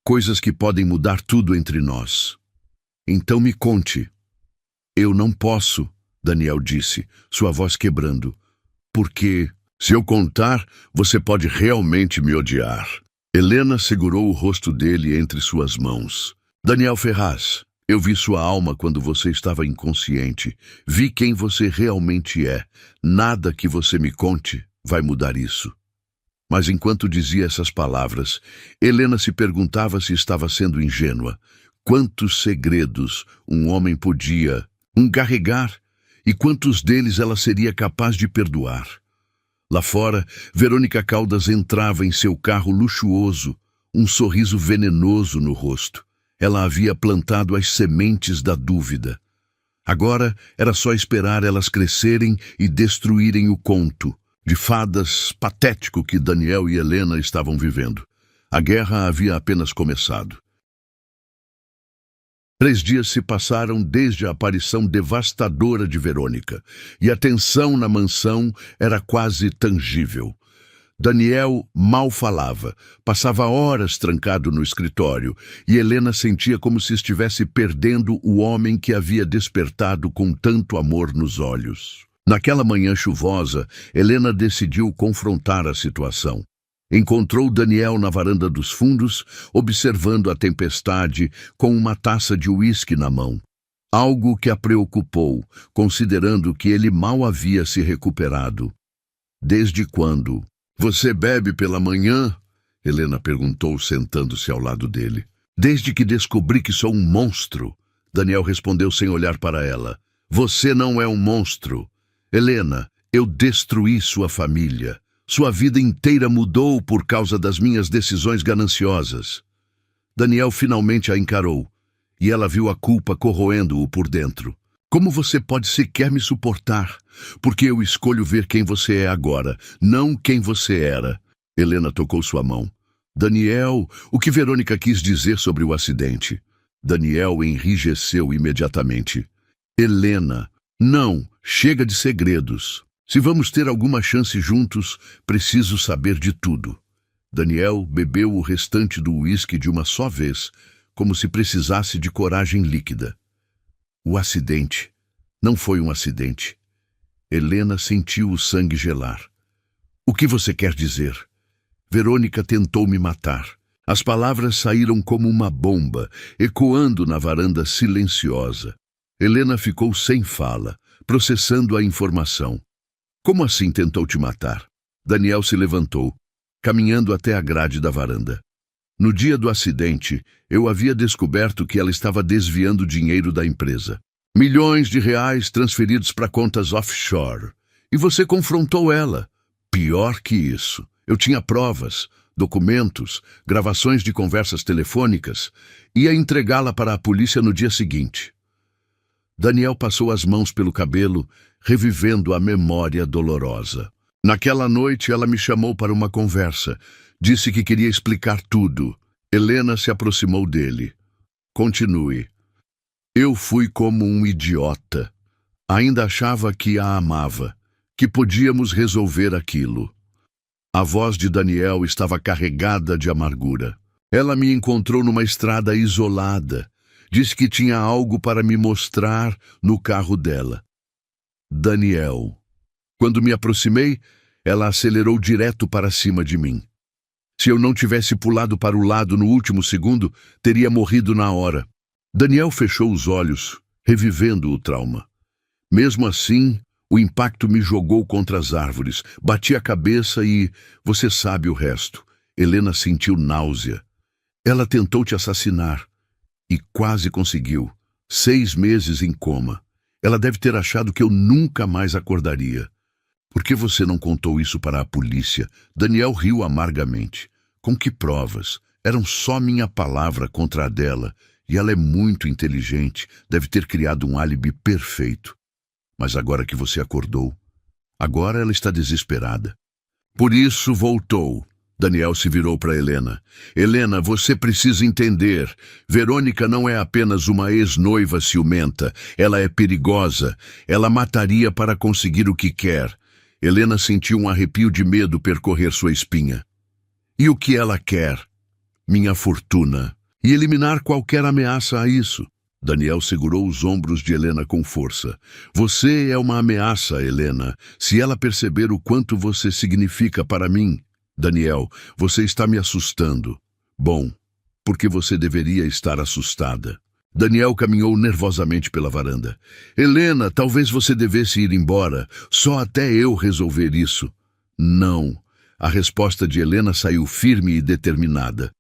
Coisas que podem mudar tudo entre nós. Então me conte. Eu não posso, Daniel disse, sua voz quebrando. Porque, se eu contar, você pode realmente me odiar. Helena segurou o rosto dele entre suas mãos. Daniel Ferraz, eu vi sua alma quando você estava inconsciente. Vi quem você realmente é. Nada que você me conte vai mudar isso. Mas enquanto dizia essas palavras, Helena se perguntava se estava sendo ingênua. Quantos segredos um homem podia carregar e quantos deles ela seria capaz de perdoar? Lá fora, Verônica Caldas entrava em seu carro luxuoso, um sorriso venenoso no rosto. Ela havia plantado as sementes da dúvida. Agora era só esperar elas crescerem e destruírem o conto de fadas patético que Daniel e Helena estavam vivendo. A guerra havia apenas começado. 3 dias se passaram desde a aparição devastadora de Verônica, e a tensão na mansão era quase tangível. Daniel mal falava, passava horas trancado no escritório, e Helena sentia como se estivesse perdendo o homem que havia despertado com tanto amor nos olhos. Naquela manhã chuvosa, Helena decidiu confrontar a situação. Encontrou Daniel na varanda dos fundos, observando a tempestade com uma taça de uísque na mão. Algo que a preocupou, considerando que ele mal havia se recuperado. Desde quando? Você bebe pela manhã? Helena perguntou, sentando-se ao lado dele. Desde que descobri que sou um monstro. Daniel respondeu sem olhar para ela. Você não é um monstro. Helena, eu destruí sua família. Sua vida inteira mudou por causa das minhas decisões gananciosas. Daniel finalmente a encarou, e ela viu a culpa corroendo-o por dentro. Como você pode sequer me suportar? Porque eu escolho ver quem você é agora, não quem você era. Helena tocou sua mão. Daniel, o que Verônica quis dizer sobre o acidente? Daniel enrijeceu imediatamente. Helena, não, chega de segredos. Se vamos ter alguma chance juntos, preciso saber de tudo. Daniel bebeu o restante do uísque de uma só vez, como se precisasse de coragem líquida. O acidente não foi um acidente. Helena sentiu o sangue gelar. O que você quer dizer? Verônica tentou me matar. As palavras saíram como uma bomba, ecoando na varanda silenciosa. Helena ficou sem fala, processando a informação. Como assim tentou te matar? Daniel se levantou, caminhando até a grade da varanda. No dia do acidente, eu havia descoberto que ela estava desviando dinheiro da empresa. Milhões de reais transferidos para contas offshore. E você confrontou ela. Pior que isso. Eu tinha provas, documentos, gravações de conversas telefônicas. Ia entregá-la para a polícia no dia seguinte. Daniel passou as mãos pelo cabelo, revivendo a memória dolorosa. Naquela noite, ela me chamou para uma conversa. Disse que queria explicar tudo. Helena se aproximou dele. Continue. Eu fui como um idiota. Ainda achava que a amava, que podíamos resolver aquilo. A voz de Daniel estava carregada de amargura. Ela me encontrou numa estrada isolada. Disse que tinha algo para me mostrar no carro dela. Daniel. Quando me aproximei, ela acelerou direto para cima de mim. Se eu não tivesse pulado para o lado no último segundo, teria morrido na hora. Daniel fechou os olhos, revivendo o trauma. Mesmo assim, o impacto me jogou contra as árvores. Bati a cabeça e... você sabe o resto. Helena sentiu náusea. Ela tentou te assassinar. E quase conseguiu. 6 meses em coma. Ela deve ter achado que eu nunca mais acordaria. Por que você não contou isso para a polícia? Daniel riu amargamente. Com que provas? Eram só minha palavra contra a dela. E ela é muito inteligente. Deve ter criado um álibi perfeito. Mas agora que você acordou, agora ela está desesperada. Por isso voltou. Daniel se virou para Helena. Helena, você precisa entender. Verônica não é apenas uma ex-noiva ciumenta. Ela é perigosa. Ela mataria para conseguir o que quer. Helena sentiu um arrepio de medo percorrer sua espinha. E o que ela quer? Minha fortuna. E eliminar qualquer ameaça a isso. Daniel segurou os ombros de Helena com força. Você é uma ameaça, Helena. Se ela perceber o quanto você significa para mim... Daniel, você está me assustando. Bom, porque você deveria estar assustada. Daniel caminhou nervosamente pela varanda. Helena, talvez você devesse ir embora. Só até eu resolver isso. Não. A resposta de Helena saiu firme e determinada.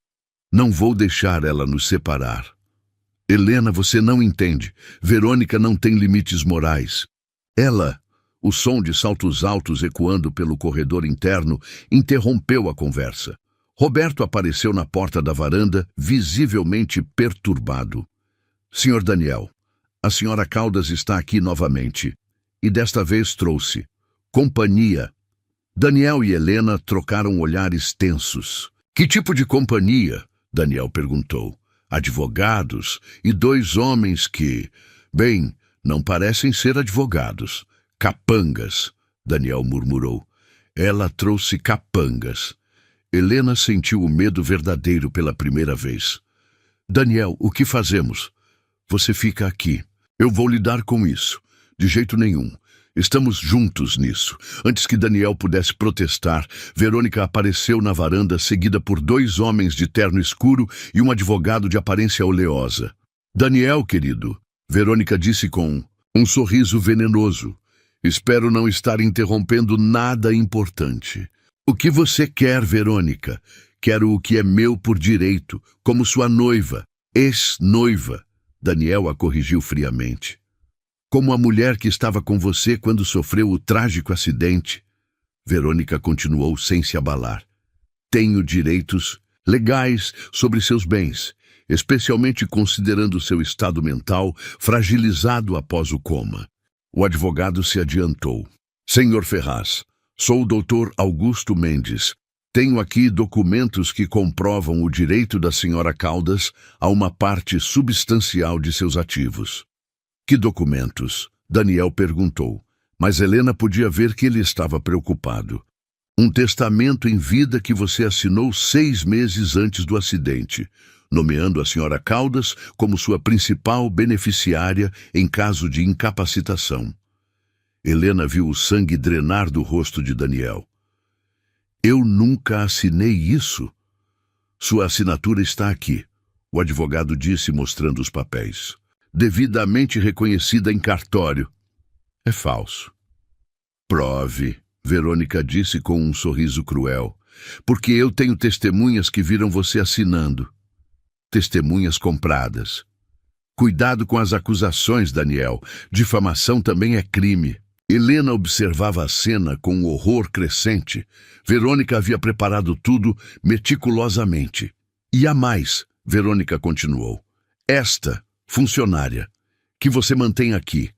Não vou deixar ela nos separar. Helena, você não entende. Verônica não tem limites morais. Ela... O som de saltos altos ecoando pelo corredor interno interrompeu a conversa. Roberto apareceu na porta da varanda, visivelmente perturbado. Senhor Daniel, a senhora Caldas está aqui novamente. E desta vez trouxe companhia. Daniel e Helena trocaram olhares tensos. Que tipo de companhia? Daniel perguntou. Advogados e 2 homens que, bem, não parecem ser advogados. Capangas, Daniel murmurou. Ela trouxe capangas. Helena sentiu o medo verdadeiro pela primeira vez. Daniel, o que fazemos? Você fica aqui. Eu vou lidar com isso. De jeito nenhum. Estamos juntos nisso. Antes que Daniel pudesse protestar, Verônica apareceu na varanda, seguida por 2 homens de terno escuro e um advogado de aparência oleosa. Daniel, querido, Verônica disse com um sorriso venenoso. Espero não estar interrompendo nada importante. O que você quer, Verônica? Quero o que é meu por direito, como sua noiva, ex-noiva. Daniel a corrigiu friamente. Como a mulher que estava com você quando sofreu o trágico acidente. Verônica continuou sem se abalar. Tenho direitos legais sobre seus bens, especialmente considerando seu estado mental fragilizado após o coma. O advogado se adiantou. Senhor Ferraz, sou o Dr. Augusto Mendes. Tenho aqui documentos que comprovam o direito da senhora Caldas a uma parte substancial de seus ativos. Que documentos? Daniel perguntou, mas Helena podia ver que ele estava preocupado. Um testamento em vida que você assinou 6 meses antes do acidente, nomeando a senhora Caldas como sua principal beneficiária em caso de incapacitação. Helena viu o sangue drenar do rosto de Daniel. Eu nunca assinei isso. Sua assinatura está aqui, o advogado disse mostrando os papéis. Devidamente reconhecida em cartório. É falso. Prove, Verônica disse com um sorriso cruel, porque eu tenho testemunhas que viram você assinando. Testemunhas compradas. Cuidado com as acusações, Daniel. Difamação também é crime. Helena observava a cena com um horror crescente. Verônica havia preparado tudo meticulosamente. E há mais, Verônica continuou. Esta, funcionária, que você mantém aqui.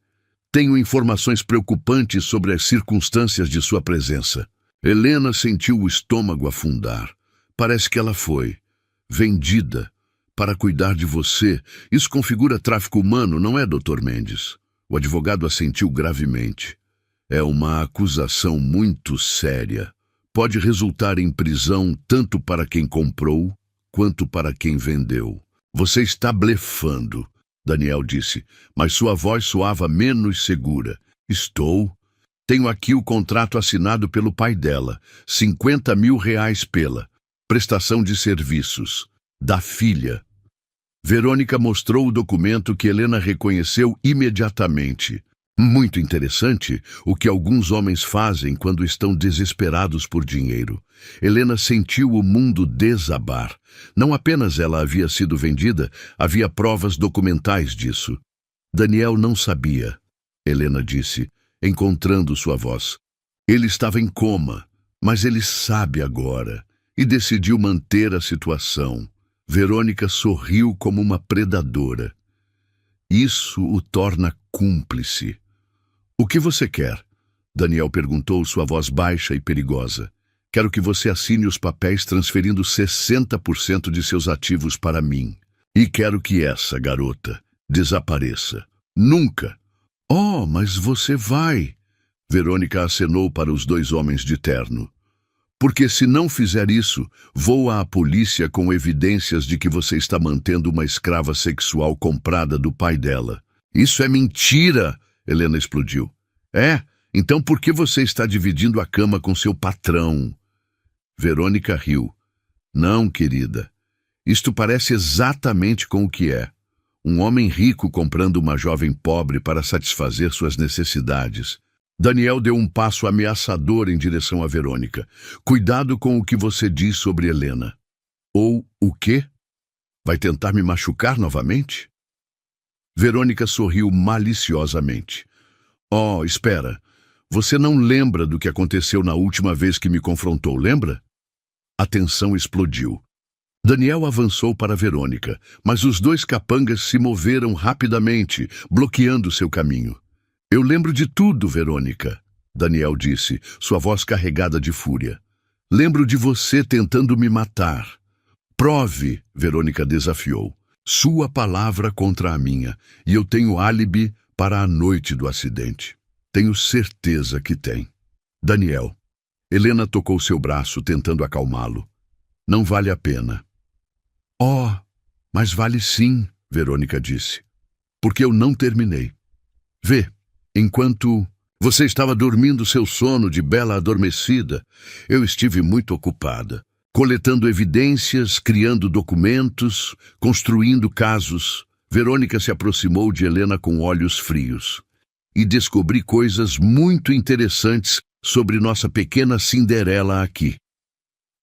Tenho informações preocupantes sobre as circunstâncias de sua presença. Helena sentiu o estômago afundar. Parece que ela foi vendida para cuidar de você. Isso configura tráfico humano, não é, Dr. Mendes? O advogado assentiu gravemente. É uma acusação muito séria. Pode resultar em prisão tanto para quem comprou quanto para quem vendeu. Você está blefando, Daniel disse, mas sua voz soava menos segura. Estou. Tenho aqui o contrato assinado pelo pai dela. R$ 50 mil pela. prestação de serviços, da filha. Verônica mostrou o documento que Helena reconheceu imediatamente. Muito interessante o que alguns homens fazem quando estão desesperados por dinheiro. Helena sentiu o mundo desabar. Não apenas ela havia sido vendida, havia provas documentais disso. Daniel não sabia, Helena disse, encontrando sua voz. Ele estava em coma, mas ele sabe agora e decidiu manter a situação. Verônica sorriu como uma predadora. Isso o torna cúmplice. O que você quer? Daniel perguntou, sua voz baixa e perigosa. Quero que você assine os papéis transferindo 60% de seus ativos para mim. E quero que essa garota desapareça. Nunca. Oh, mas você vai. Verônica acenou para os dois homens de terno. Porque se não fizer isso, vou à polícia com evidências de que você está mantendo uma escrava sexual comprada do pai dela. Isso é mentira! Helena explodiu. É? Então por que você está dividindo a cama com seu patrão? Verônica riu. Não, querida. Isto parece exatamente com o que é. Um homem rico comprando uma jovem pobre para satisfazer suas necessidades. Daniel deu um passo ameaçador em direção a Verônica. Cuidado com o que você diz sobre Helena. Ou o quê? Vai tentar me machucar novamente? Verônica sorriu maliciosamente. Oh, espera. Você não lembra do que aconteceu na última vez que me confrontou, lembra? A tensão explodiu. Daniel avançou para Verônica, mas os dois capangas se moveram rapidamente, bloqueando seu caminho. Eu lembro de tudo, Verônica, Daniel disse, sua voz carregada de fúria. Lembro de você tentando me matar. Prove, Verônica desafiou. Sua palavra contra a minha, e eu tenho álibi para a noite do acidente. Tenho certeza que tem. Daniel. Helena tocou seu braço, tentando acalmá-lo. Não vale a pena. Oh, mas vale sim, Verônica disse. Porque eu não terminei. Vê, enquanto você estava dormindo seu sono de bela adormecida, eu estive muito ocupada, coletando evidências, criando documentos, construindo casos. Verônica se aproximou de Helena com olhos frios. E descobri coisas muito interessantes sobre nossa pequena Cinderela aqui.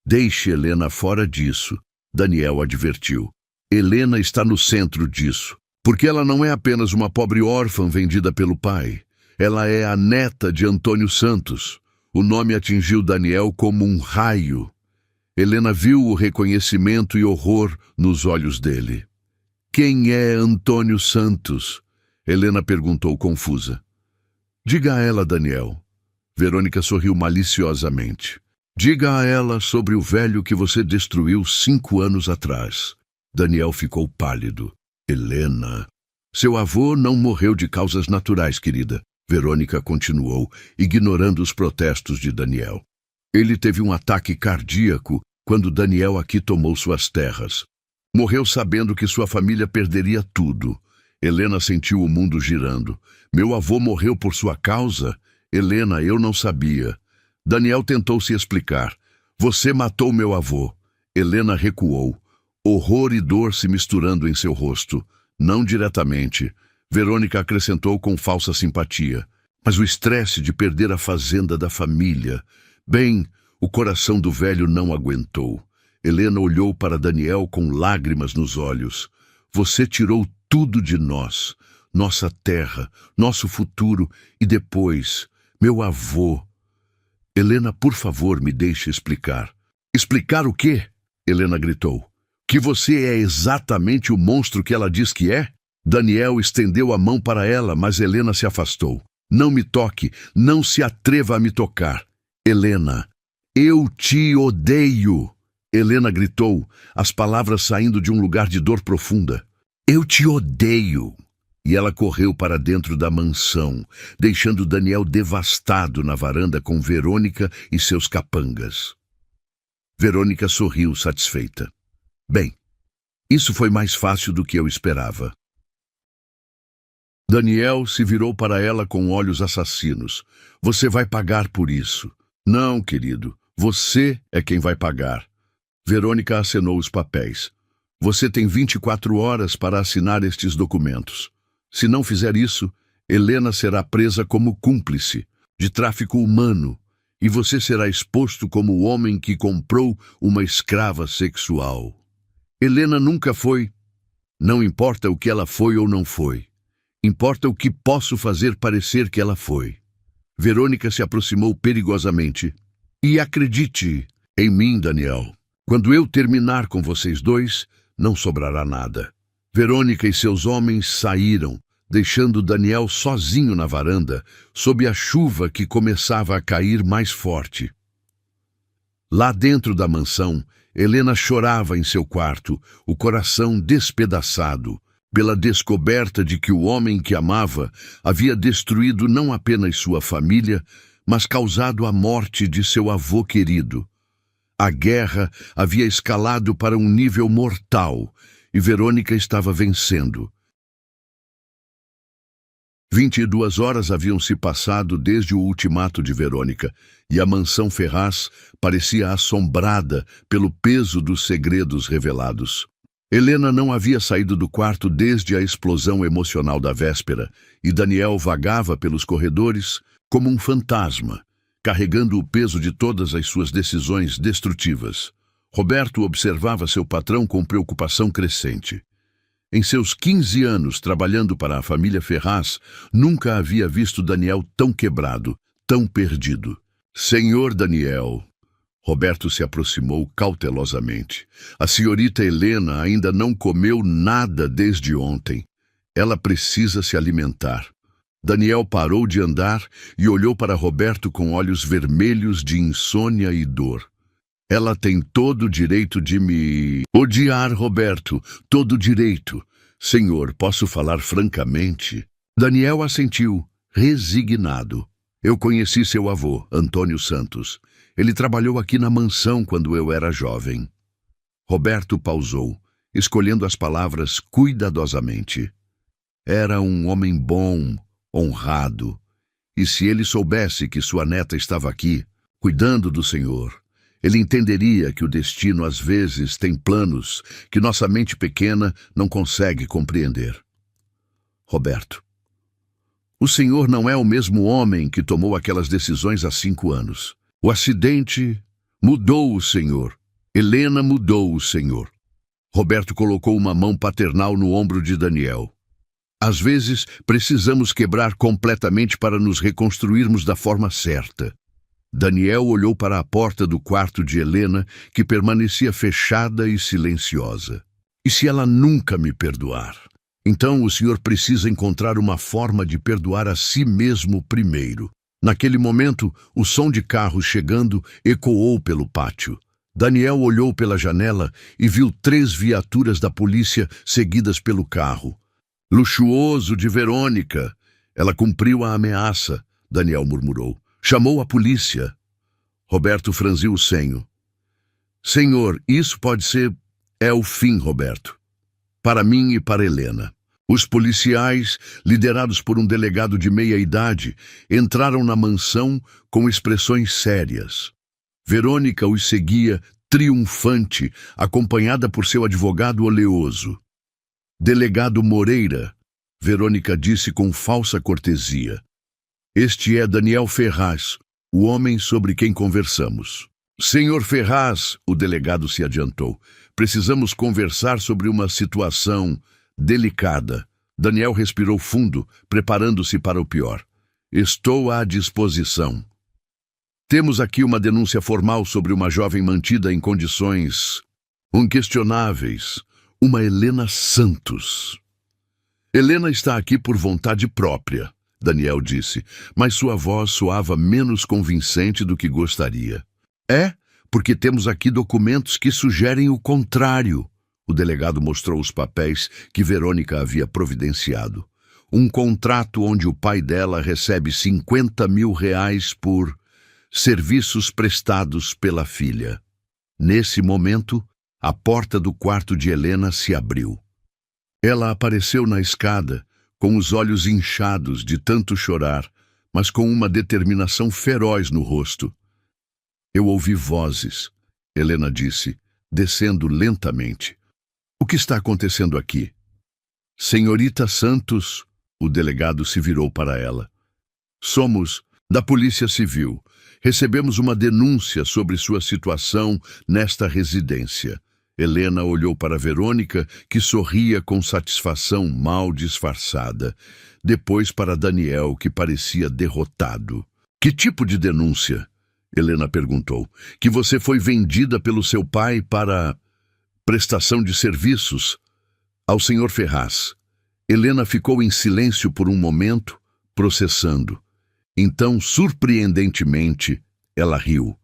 Deixe Helena fora disso, Daniel advertiu. Helena está no centro disso, porque ela não é apenas uma pobre órfã vendida pelo pai. Ela é a neta de Antônio Santos. O nome atingiu Daniel como um raio. Helena viu o reconhecimento e horror nos olhos dele. Quem é Antônio Santos? Helena perguntou confusa. Diga a ela, Daniel. Verônica sorriu maliciosamente. Diga a ela sobre o velho que você destruiu 5 anos atrás. Daniel ficou pálido. Helena. Seu avô não morreu de causas naturais, querida. Verônica continuou, ignorando os protestos de Daniel. Ele teve um ataque cardíaco quando Daniel aqui tomou suas terras. Morreu sabendo que sua família perderia tudo. Helena sentiu o mundo girando. Meu avô morreu por sua causa? Helena, eu não sabia. Daniel tentou se explicar. Você matou meu avô. Helena recuou. Horror e dor se misturando em seu rosto. Não diretamente. Verônica acrescentou com falsa simpatia. Mas o estresse de perder a fazenda da família. Bem, o coração do velho não aguentou. Helena olhou para Daniel com lágrimas nos olhos. Você tirou tudo de nós, nossa terra, nosso futuro e depois, meu avô. Helena, por favor, me deixe explicar. Explicar o quê? Helena gritou. Que você é exatamente o monstro que ela diz que é? Daniel estendeu a mão para ela, mas Helena se afastou. Não me toque, não se atreva a me tocar. Helena, eu te odeio. Helena gritou, as palavras saindo de um lugar de dor profunda. Eu te odeio. E ela correu para dentro da mansão, deixando Daniel devastado na varanda com Verônica e seus capangas. Verônica sorriu satisfeita. Bem, isso foi mais fácil do que eu esperava. Daniel se virou para ela com olhos assassinos. Você vai pagar por isso. Não, querido, você é quem vai pagar. Verônica acenou os papéis. Você tem 24 horas para assinar estes documentos. Se não fizer isso, Helena será presa como cúmplice de tráfico humano e você será exposto como o homem que comprou uma escrava sexual. Helena nunca foi. Não importa o que ela foi ou não foi. Importa o que posso fazer parecer que ela foi. Verônica se aproximou perigosamente. E acredite em mim, Daniel. Quando eu terminar com vocês dois, não sobrará nada. Verônica e seus homens saíram, deixando Daniel sozinho na varanda, sob a chuva que começava a cair mais forte. Lá dentro da mansão, Helena chorava em seu quarto, o coração despedaçado, pela descoberta de que o homem que amava havia destruído não apenas sua família, mas causado a morte de seu avô querido. A guerra havia escalado para um nível mortal, e Verônica estava vencendo. 22 horas haviam se passado desde o ultimato de Verônica, e a mansão Ferraz parecia assombrada pelo peso dos segredos revelados. Helena não havia saído do quarto desde a explosão emocional da véspera, e Daniel vagava pelos corredores como um fantasma, carregando o peso de todas as suas decisões destrutivas. Roberto observava seu patrão com preocupação crescente. Em seus 15 anos trabalhando para a família Ferraz, nunca havia visto Daniel tão quebrado, tão perdido. Senhor Daniel, Roberto se aproximou cautelosamente. A senhorita Helena ainda não comeu nada desde ontem. Ela precisa se alimentar. Daniel parou de andar e olhou para Roberto com olhos vermelhos de insônia e dor. Ela tem todo o direito de me odiar, Roberto, todo o direito. Senhor, posso falar francamente? Daniel assentiu, resignado. Eu conheci seu avô, Antônio Santos. Ele trabalhou aqui na mansão quando eu era jovem. Roberto pausou, escolhendo as palavras cuidadosamente. Era um homem bom, honrado. E se ele soubesse que sua neta estava aqui, cuidando do Senhor, ele entenderia que o destino às vezes tem planos que nossa mente pequena não consegue compreender. Roberto, o Senhor não é o mesmo homem que tomou aquelas decisões há 5 anos. O acidente mudou o Senhor. Helena mudou o Senhor. Roberto colocou uma mão paternal no ombro de Daniel. Às vezes, precisamos quebrar completamente para nos reconstruirmos da forma certa. Daniel olhou para a porta do quarto de Helena, que permanecia fechada e silenciosa. E se ela nunca me perdoar? Então o senhor precisa encontrar uma forma de perdoar a si mesmo primeiro. Naquele momento, o som de carros chegando ecoou pelo pátio. Daniel olhou pela janela e viu 3 viaturas da polícia seguidas pelo carro. Luxuoso de Verônica. Ela cumpriu a ameaça, Daniel murmurou. Chamou a polícia. Roberto franziu o senho. Senhor, isso pode ser... É o fim, Roberto. Para mim e para Helena. Os policiais, liderados por um delegado de meia-idade, entraram na mansão com expressões sérias. Verônica os seguia, triunfante, acompanhada por seu advogado oleoso. Delegado Moreira, Verônica disse com falsa cortesia. Este é Daniel Ferraz, o homem sobre quem conversamos. Senhor Ferraz, o delegado se adiantou, precisamos conversar sobre uma situação delicada. Daniel respirou fundo, preparando-se para o pior. Estou à disposição. Temos aqui uma denúncia formal sobre uma jovem mantida em condições inquestionáveis, uma Helena Santos. Helena está aqui por vontade própria, Daniel disse, mas sua voz soava menos convincente do que gostaria. É, porque temos aqui documentos que sugerem o contrário. O delegado mostrou os papéis que Verônica havia providenciado. Um contrato onde o pai dela recebe R$50 mil por serviços prestados pela filha. Nesse momento, a porta do quarto de Helena se abriu. Ela apareceu na escada, com os olhos inchados de tanto chorar, mas com uma determinação feroz no rosto. Eu ouvi vozes, Helena disse, descendo lentamente. O que está acontecendo aqui? Senhorita Santos, o delegado se virou para ela. Somos da Polícia Civil. Recebemos uma denúncia sobre sua situação nesta residência. Helena olhou para Verônica, que sorria com satisfação mal disfarçada. Depois para Daniel, que parecia derrotado. Que tipo de denúncia? Helena perguntou. Que você foi vendida pelo seu pai para prestação de serviços ao Sr. Ferraz. Helena ficou em silêncio por um momento, processando. Então, surpreendentemente, ela riu.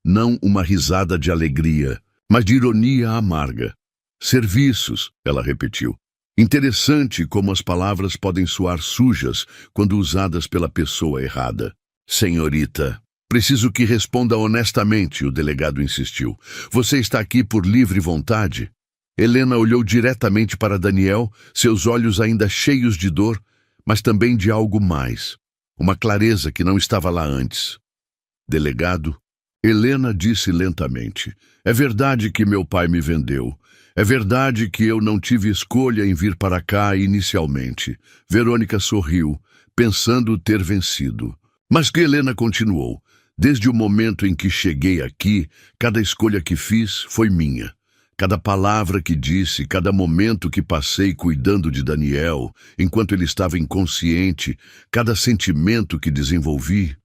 Não uma risada de alegria, mas de ironia amarga. Serviços, ela repetiu. Interessante como as palavras podem soar sujas quando usadas pela pessoa errada. Senhorita, preciso que responda honestamente, o delegado insistiu. Você está aqui por livre vontade? Helena olhou diretamente para Daniel, seus olhos ainda cheios de dor, mas também de algo mais. Uma clareza que não estava lá antes. Delegado, Helena disse lentamente. É verdade que meu pai me vendeu. É verdade que eu não tive escolha em vir para cá inicialmente. Verônica sorriu, pensando ter vencido. Mas que Helena continuou. Desde o momento em que cheguei aqui, cada escolha que fiz foi minha. Cada palavra que disse, cada momento que passei cuidando de Daniel, enquanto ele estava inconsciente, cada sentimento que desenvolvi,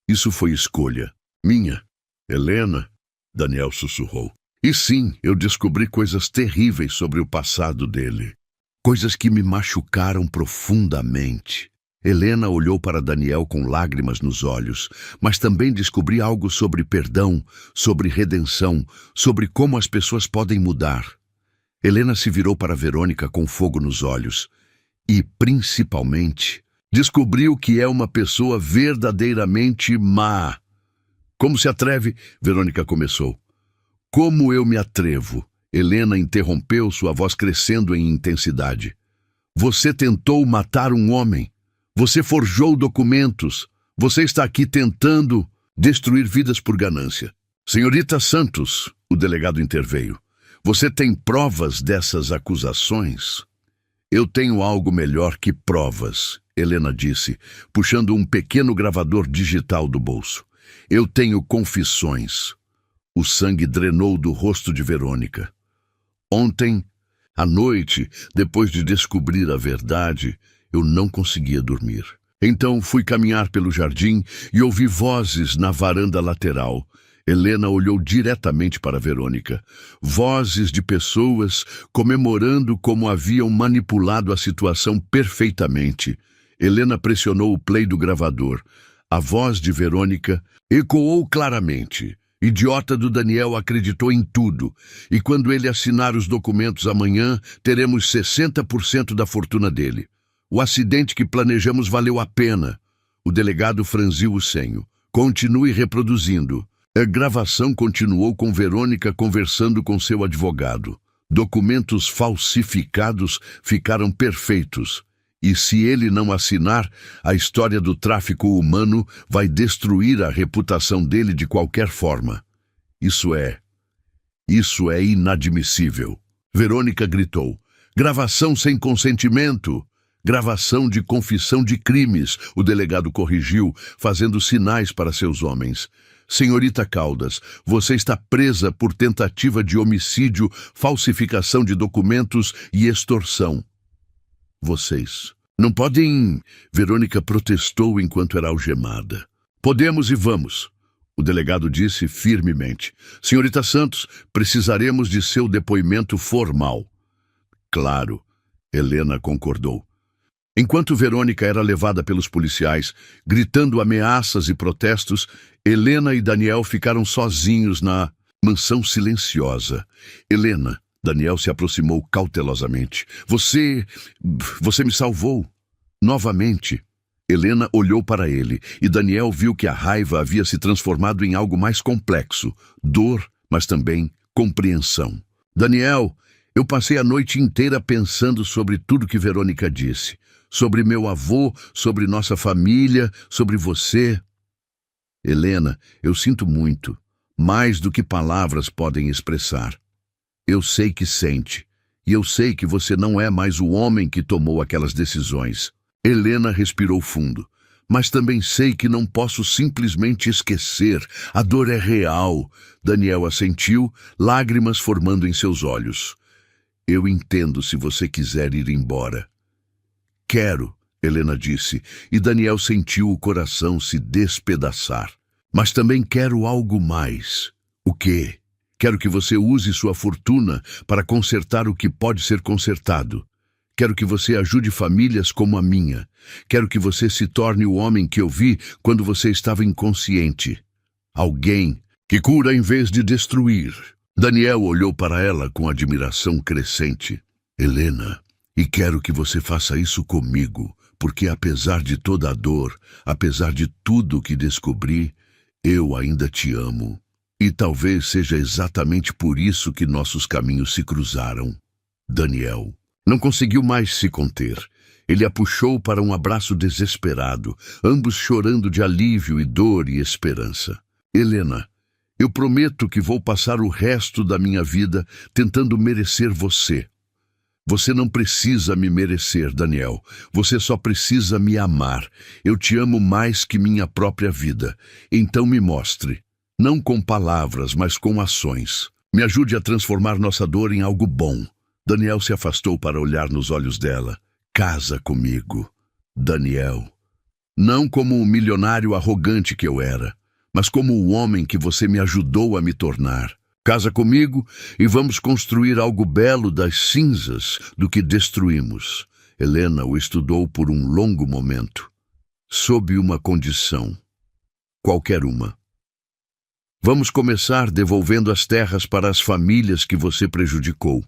isso foi escolha minha. Helena, Daniel sussurrou. E sim, eu descobri coisas terríveis sobre o passado dele. Coisas que me machucaram profundamente. Helena olhou para Daniel com lágrimas nos olhos, mas também descobri algo sobre perdão, sobre redenção, sobre como as pessoas podem mudar. Helena se virou para Verônica com fogo nos olhos e, principalmente, descobriu que é uma pessoa verdadeiramente má. Como se atreve? Verônica começou. Como eu me atrevo? Helena interrompeu, sua voz crescendo em intensidade. Você tentou matar um homem. Você forjou documentos. Você está aqui tentando destruir vidas por ganância. Senhorita Santos, o delegado interveio. Você tem provas dessas acusações? Eu tenho algo melhor que provas, Helena disse, puxando um pequeno gravador digital do bolso. Eu tenho confissões. O sangue drenou do rosto de Verônica. Ontem, à noite, depois de descobrir a verdade, eu não conseguia dormir. Então fui caminhar pelo jardim e ouvi vozes na varanda lateral. Helena olhou diretamente para Verônica. Vozes de pessoas comemorando como haviam manipulado a situação perfeitamente. Helena pressionou o play do gravador. A voz de Verônica ecoou claramente. Idiota do Daniel acreditou em tudo. E quando ele assinar os documentos amanhã, teremos 60% da fortuna dele. O acidente que planejamos valeu a pena. O delegado franziu o senho. Continue reproduzindo. A gravação continuou com Verônica conversando com seu advogado. Documentos falsificados ficaram perfeitos. E se ele não assinar, a história do tráfico humano vai destruir a reputação dele de qualquer forma. Isso é inadmissível. Verônica gritou. Gravação sem consentimento. Gravação de confissão de crimes, o delegado corrigiu, fazendo sinais para seus homens. Senhorita Caldas, você está presa por tentativa de homicídio, falsificação de documentos e extorsão. Vocês não podem... Verônica protestou enquanto era algemada. Podemos e vamos, o delegado disse firmemente. Senhorita Santos, precisaremos de seu depoimento formal. Claro, Helena concordou. Enquanto Verônica era levada pelos policiais, gritando ameaças e protestos, Helena e Daniel ficaram sozinhos na mansão silenciosa. Helena, Daniel se aproximou cautelosamente. Você me salvou. Novamente. Helena olhou para ele, e Daniel viu que a raiva havia se transformado em algo mais complexo. Dor, mas também compreensão. Daniel, eu passei a noite inteira pensando sobre tudo que Verônica disse. Sobre meu avô, sobre nossa família, sobre você. Helena, eu sinto muito, mais do que palavras podem expressar. Eu sei que sente, e eu sei que você não é mais o homem que tomou aquelas decisões. Helena respirou fundo. Mas também sei que não posso simplesmente esquecer. A dor é real. Daniel assentiu, lágrimas formando em seus olhos. Eu entendo se você quiser ir embora. Quero, Helena disse, e Daniel sentiu o coração se despedaçar. Mas também quero algo mais. O quê? Quero que você use sua fortuna para consertar o que pode ser consertado. Quero que você ajude famílias como a minha. Quero que você se torne o homem que eu vi quando você estava inconsciente. Alguém que cura em vez de destruir. Daniel olhou para ela com admiração crescente. Helena, e quero que você faça isso comigo, porque apesar de toda a dor, apesar de tudo que descobri, eu ainda te amo. E talvez seja exatamente por isso que nossos caminhos se cruzaram. Daniel não conseguiu mais se conter. Ele a puxou para um abraço desesperado, ambos chorando de alívio e dor e esperança. Helena, eu prometo que vou passar o resto da minha vida tentando merecer você. Você não precisa me merecer, Daniel. Você só precisa me amar. Eu te amo mais que minha própria vida. Então me mostre. Não com palavras, mas com ações. Me ajude a transformar nossa dor em algo bom. Daniel se afastou para olhar nos olhos dela. Casa comigo, Daniel. Não como o milionário arrogante que eu era, mas como o homem que você me ajudou a me tornar. Casa comigo e vamos construir algo belo das cinzas do que destruímos. Helena o estudou por um longo momento, sob uma condição. Qualquer uma. Vamos começar devolvendo as terras para as famílias que você prejudicou,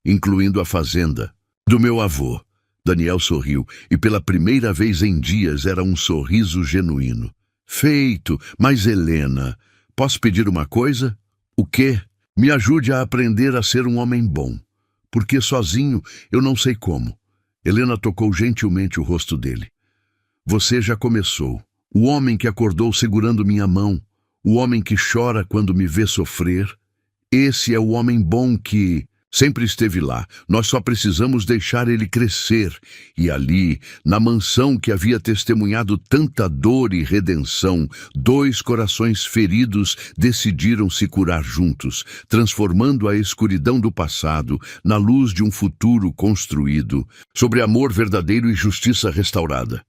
incluindo a fazenda do meu avô. Daniel sorriu, e pela primeira vez em dias era um sorriso genuíno. Feito, mas Helena, posso pedir uma coisa? O quê? Me ajude a aprender a ser um homem bom, porque sozinho eu não sei como. Helena tocou gentilmente o rosto dele. Você já começou. O homem que acordou segurando minha mão, o homem que chora quando me vê sofrer. Esse é o homem bom que sempre esteve lá. Nós só precisamos deixar ele crescer. E ali, na mansão que havia testemunhado tanta dor e redenção, dois corações feridos decidiram se curar juntos, transformando a escuridão do passado na luz de um futuro construído, sobre amor verdadeiro e justiça restaurada.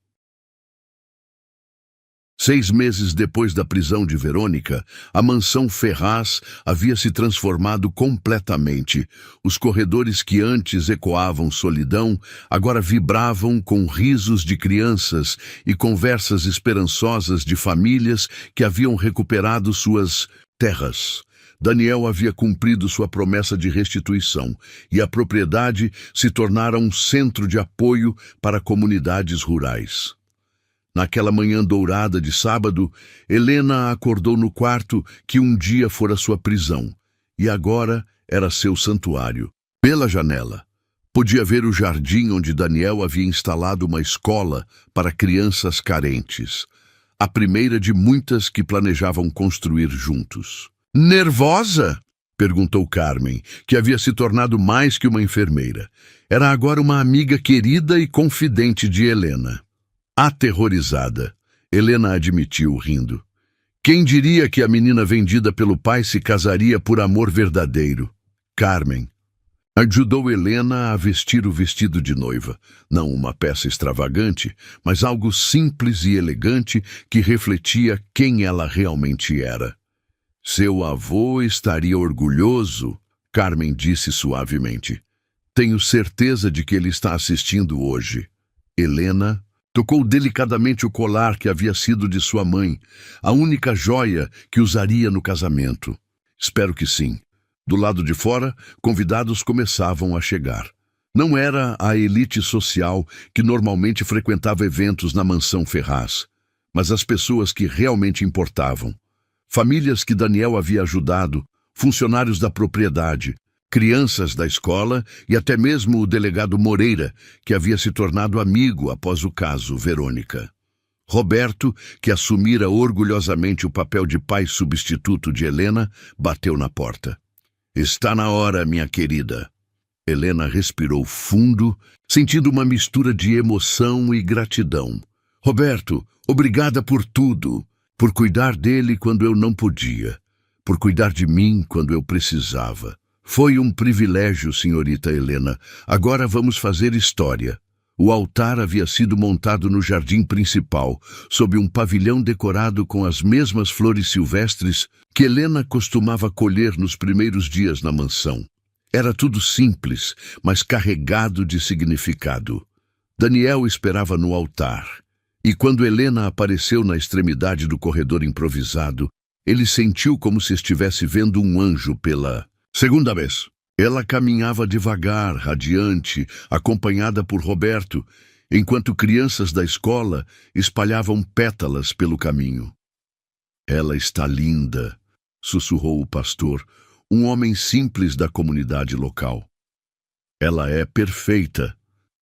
6 meses depois da prisão de Verônica, a mansão Ferraz havia se transformado completamente. Os corredores que antes ecoavam solidão, agora vibravam com risos de crianças e conversas esperançosas de famílias que haviam recuperado suas terras. Daniel havia cumprido sua promessa de restituição, e a propriedade se tornara um centro de apoio para comunidades rurais. Naquela manhã dourada de sábado, Helena acordou no quarto que um dia fora sua prisão, e agora era seu santuário. Pela janela, podia ver o jardim onde Daniel havia instalado uma escola para crianças carentes, a primeira de muitas que planejavam construir juntos. Nervosa? Perguntou Carmen, que havia se tornado mais que uma enfermeira. Era agora uma amiga querida e confidente de Helena. Aterrorizada, Helena admitiu, rindo. Quem diria que a menina vendida pelo pai se casaria por amor verdadeiro? Carmen ajudou Helena a vestir o vestido de noiva. Não uma peça extravagante, mas algo simples e elegante que refletia quem ela realmente era. Seu avô estaria orgulhoso, Carmen disse suavemente. Tenho certeza de que ele está assistindo hoje. Helena tocou delicadamente o colar que havia sido de sua mãe, a única joia que usaria no casamento. Espero que sim. Do lado de fora, convidados começavam a chegar. Não era a elite social que normalmente frequentava eventos na mansão Ferraz, mas as pessoas que realmente importavam. Famílias que Daniel havia ajudado, funcionários da propriedade, crianças da escola e até mesmo o delegado Moreira, que havia se tornado amigo após o caso Verônica. Roberto, que assumira orgulhosamente o papel de pai substituto de Helena, bateu na porta. Está na hora, minha querida. Helena respirou fundo, sentindo uma mistura de emoção e gratidão. Roberto, obrigada por tudo, por cuidar dele quando eu não podia, por cuidar de mim quando eu precisava. Foi um privilégio, senhorita Helena. Agora vamos fazer história. O altar havia sido montado no jardim principal, sob um pavilhão decorado com as mesmas flores silvestres que Helena costumava colher nos primeiros dias na mansão. Era tudo simples, mas carregado de significado. Daniel esperava no altar, e quando Helena apareceu na extremidade do corredor improvisado, ele sentiu como se estivesse vendo um anjo pela segunda vez. Ela caminhava devagar, radiante, acompanhada por Roberto, enquanto crianças da escola espalhavam pétalas pelo caminho. Ela está linda, sussurrou o pastor, um homem simples da comunidade local. Ela é perfeita,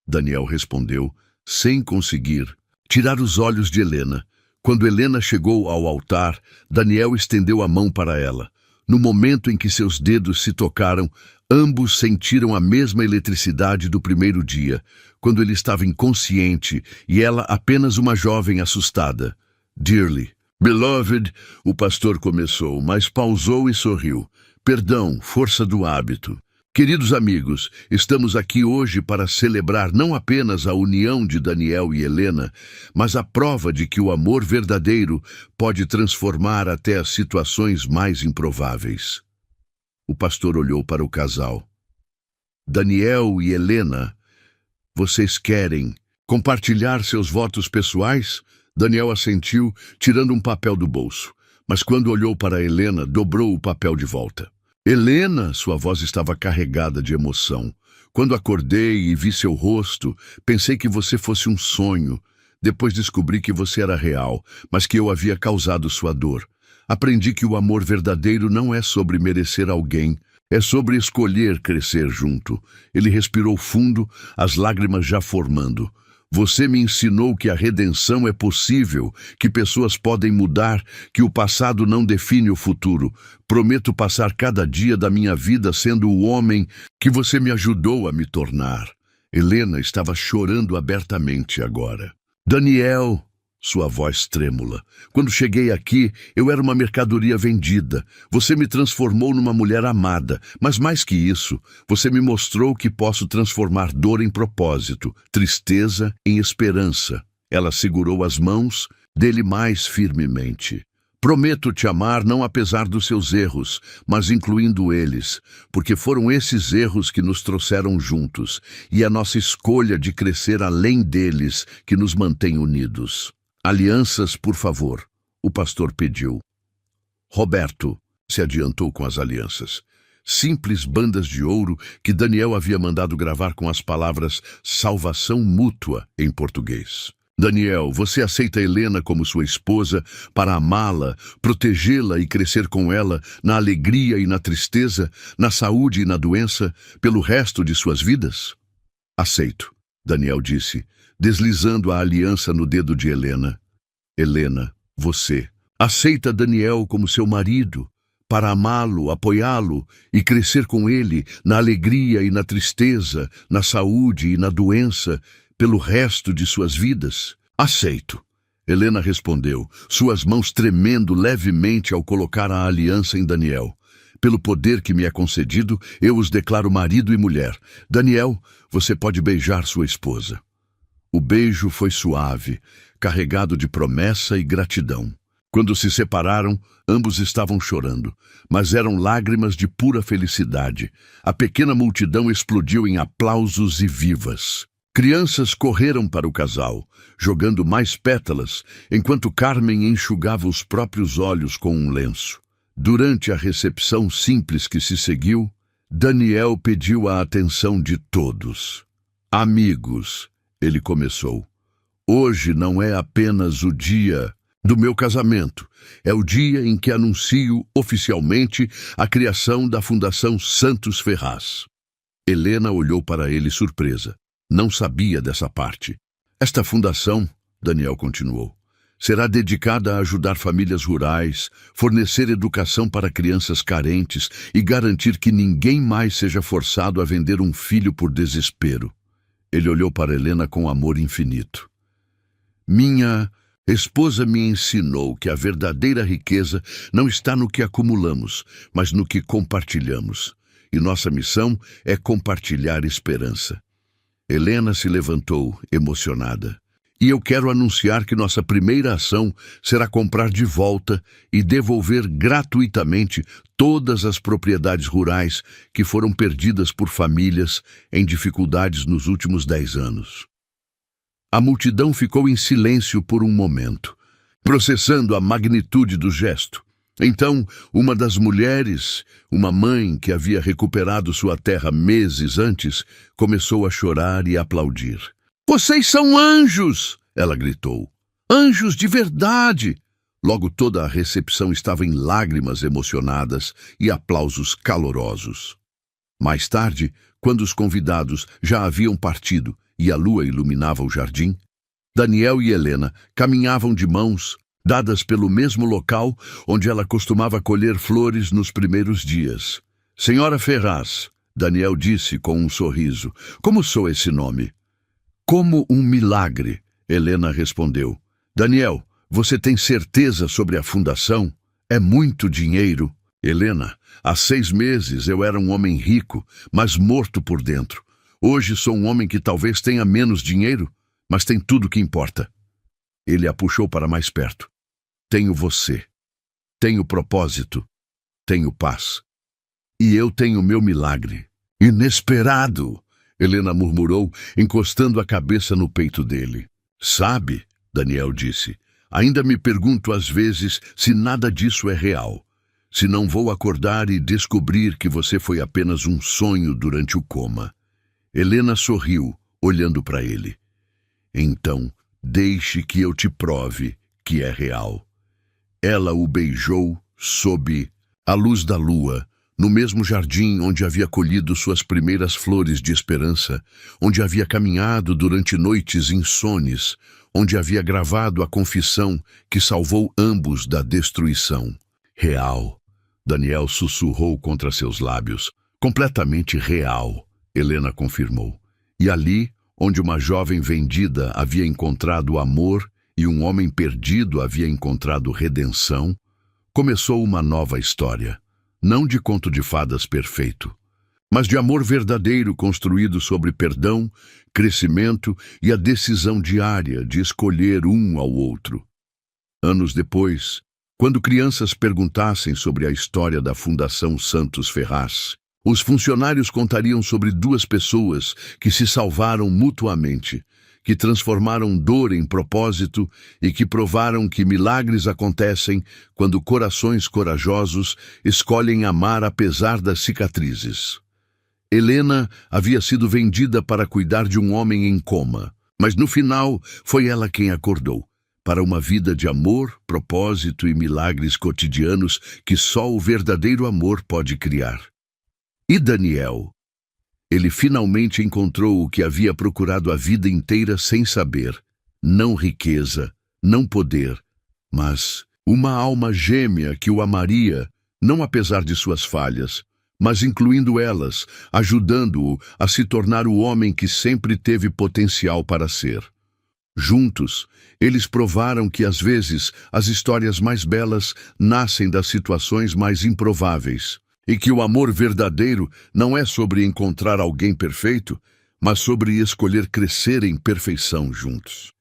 Daniel respondeu, sem conseguir tirar os olhos de Helena. Quando Helena chegou ao altar, Daniel estendeu a mão para ela. No momento em que seus dedos se tocaram, ambos sentiram a mesma eletricidade do primeiro dia, quando ele estava inconsciente e ela apenas uma jovem assustada. Dearly, beloved, o pastor começou, mas pausou e sorriu. Perdão, força do hábito. Queridos amigos, estamos aqui hoje para celebrar não apenas a união de Daniel e Helena, mas a prova de que o amor verdadeiro pode transformar até as situações mais improváveis. O pastor olhou para o casal. Daniel e Helena, vocês querem compartilhar seus votos pessoais? Daniel assentiu, tirando um papel do bolso, mas quando olhou para Helena, dobrou o papel de volta. Helena, sua voz estava carregada de emoção. Quando acordei e vi seu rosto, pensei que você fosse um sonho. Depois descobri que você era real, mas que eu havia causado sua dor. Aprendi que o amor verdadeiro não é sobre merecer alguém, é sobre escolher crescer junto. Ele respirou fundo, as lágrimas já formando. Você me ensinou que a redenção é possível, que pessoas podem mudar, que o passado não define o futuro. Prometo passar cada dia da minha vida sendo o homem que você me ajudou a me tornar. Helena estava chorando abertamente agora. Daniel, sua voz trêmula. Quando cheguei aqui, eu era uma mercadoria vendida. Você me transformou numa mulher amada, mas mais que isso, você me mostrou que posso transformar dor em propósito, tristeza em esperança. Ela segurou as mãos dele mais firmemente. Prometo te amar não apesar dos seus erros, mas incluindo eles, porque foram esses erros que nos trouxeram juntos, e a nossa escolha de crescer além deles que nos mantém unidos. Alianças, por favor, o pastor pediu. Roberto se adiantou com as alianças. Simples bandas de ouro que Daniel havia mandado gravar com as palavras salvação mútua em português. Daniel, você aceita Helena como sua esposa para amá-la, protegê-la e crescer com ela na alegria e na tristeza, na saúde e na doença, pelo resto de suas vidas? Aceito, Daniel disse, deslizando a aliança no dedo de Helena. Helena, você aceita Daniel como seu marido, para amá-lo, apoiá-lo e crescer com ele na alegria e na tristeza, na saúde e na doença, pelo resto de suas vidas? Aceito, Helena respondeu, suas mãos tremendo levemente ao colocar a aliança em Daniel. Pelo poder que me é concedido, eu os declaro marido e mulher. Daniel, você pode beijar sua esposa. O beijo foi suave, carregado de promessa e gratidão. Quando se separaram, ambos estavam chorando, mas eram lágrimas de pura felicidade. A pequena multidão explodiu em aplausos e vivas. Crianças correram para o casal, jogando mais pétalas, enquanto Carmen enxugava os próprios olhos com um lenço. Durante a recepção simples que se seguiu, Daniel pediu a atenção de todos. Amigos, ele começou. Hoje não é apenas o dia do meu casamento. É o dia em que anuncio oficialmente a criação da Fundação Santos Ferraz. Helena olhou para ele surpresa. Não sabia dessa parte. Esta fundação, Daniel continuou, Será dedicada a ajudar famílias rurais, fornecer educação para crianças carentes e garantir que ninguém mais seja forçado a vender um filho por desespero. Ele olhou para Helena com amor infinito. Minha esposa me ensinou que a verdadeira riqueza não está no que acumulamos, mas no que compartilhamos. E nossa missão é compartilhar esperança. Helena se levantou, emocionada. E eu quero anunciar que nossa primeira ação será comprar de volta e devolver gratuitamente todas as propriedades rurais que foram perdidas por famílias em dificuldades nos últimos 10 anos. A multidão ficou em silêncio por um momento, processando a magnitude do gesto. Então, uma das mulheres, uma mãe que havia recuperado sua terra meses antes, começou a chorar e aplaudir. Vocês são anjos! Ela gritou. Anjos de verdade! Logo toda a recepção estava em lágrimas emocionadas e aplausos calorosos. Mais tarde, quando os convidados já haviam partido e a lua iluminava o jardim, Daniel e Helena caminhavam de mãos, dadas pelo mesmo local onde ela costumava colher flores nos primeiros dias. Senhora Ferraz, Daniel disse com um sorriso, como soa esse nome? Como um milagre, Helena respondeu. Daniel, você tem certeza sobre a fundação? É muito dinheiro. Helena, há 6 meses eu era um homem rico, mas morto por dentro. Hoje sou um homem que talvez tenha menos dinheiro, mas tem tudo que importa. Ele a puxou para mais perto. Tenho você. Tenho propósito. Tenho paz. E eu tenho meu milagre. Inesperado! Helena murmurou, encostando a cabeça no peito dele. Sabe, Daniel disse, ainda me pergunto às vezes se nada disso é real. Se não vou acordar e descobrir que você foi apenas um sonho durante o coma. Helena sorriu, olhando para ele. Então, deixe que eu te prove que é real. Ela o beijou sob a luz da lua, no mesmo jardim onde havia colhido suas primeiras flores de esperança, onde havia caminhado durante noites insones, onde havia gravado a confissão que salvou ambos da destruição. Real, Daniel sussurrou contra seus lábios. Completamente real, Helena confirmou. E ali, onde uma jovem vendida havia encontrado amor e um homem perdido havia encontrado redenção, começou uma nova história. Não de conto de fadas perfeito, mas de amor verdadeiro construído sobre perdão, crescimento e a decisão diária de escolher um ao outro. Anos depois, quando crianças perguntassem sobre a história da Fundação Santos Ferraz, os funcionários contariam sobre 2 pessoas que se salvaram mutuamente, que transformaram dor em propósito e que provaram que milagres acontecem quando corações corajosos escolhem amar apesar das cicatrizes. Helena havia sido vendida para cuidar de um homem em coma, mas no final foi ela quem acordou, para uma vida de amor, propósito e milagres cotidianos que só o verdadeiro amor pode criar. E Daniel? Ele finalmente encontrou o que havia procurado a vida inteira sem saber. Não riqueza, não poder, mas uma alma gêmea que o amaria, não apesar de suas falhas, mas incluindo elas, ajudando-o a se tornar o homem que sempre teve potencial para ser. Juntos, eles provaram que às vezes as histórias mais belas nascem das situações mais improváveis. E que o amor verdadeiro não é sobre encontrar alguém perfeito, mas sobre escolher crescer em perfeição juntos.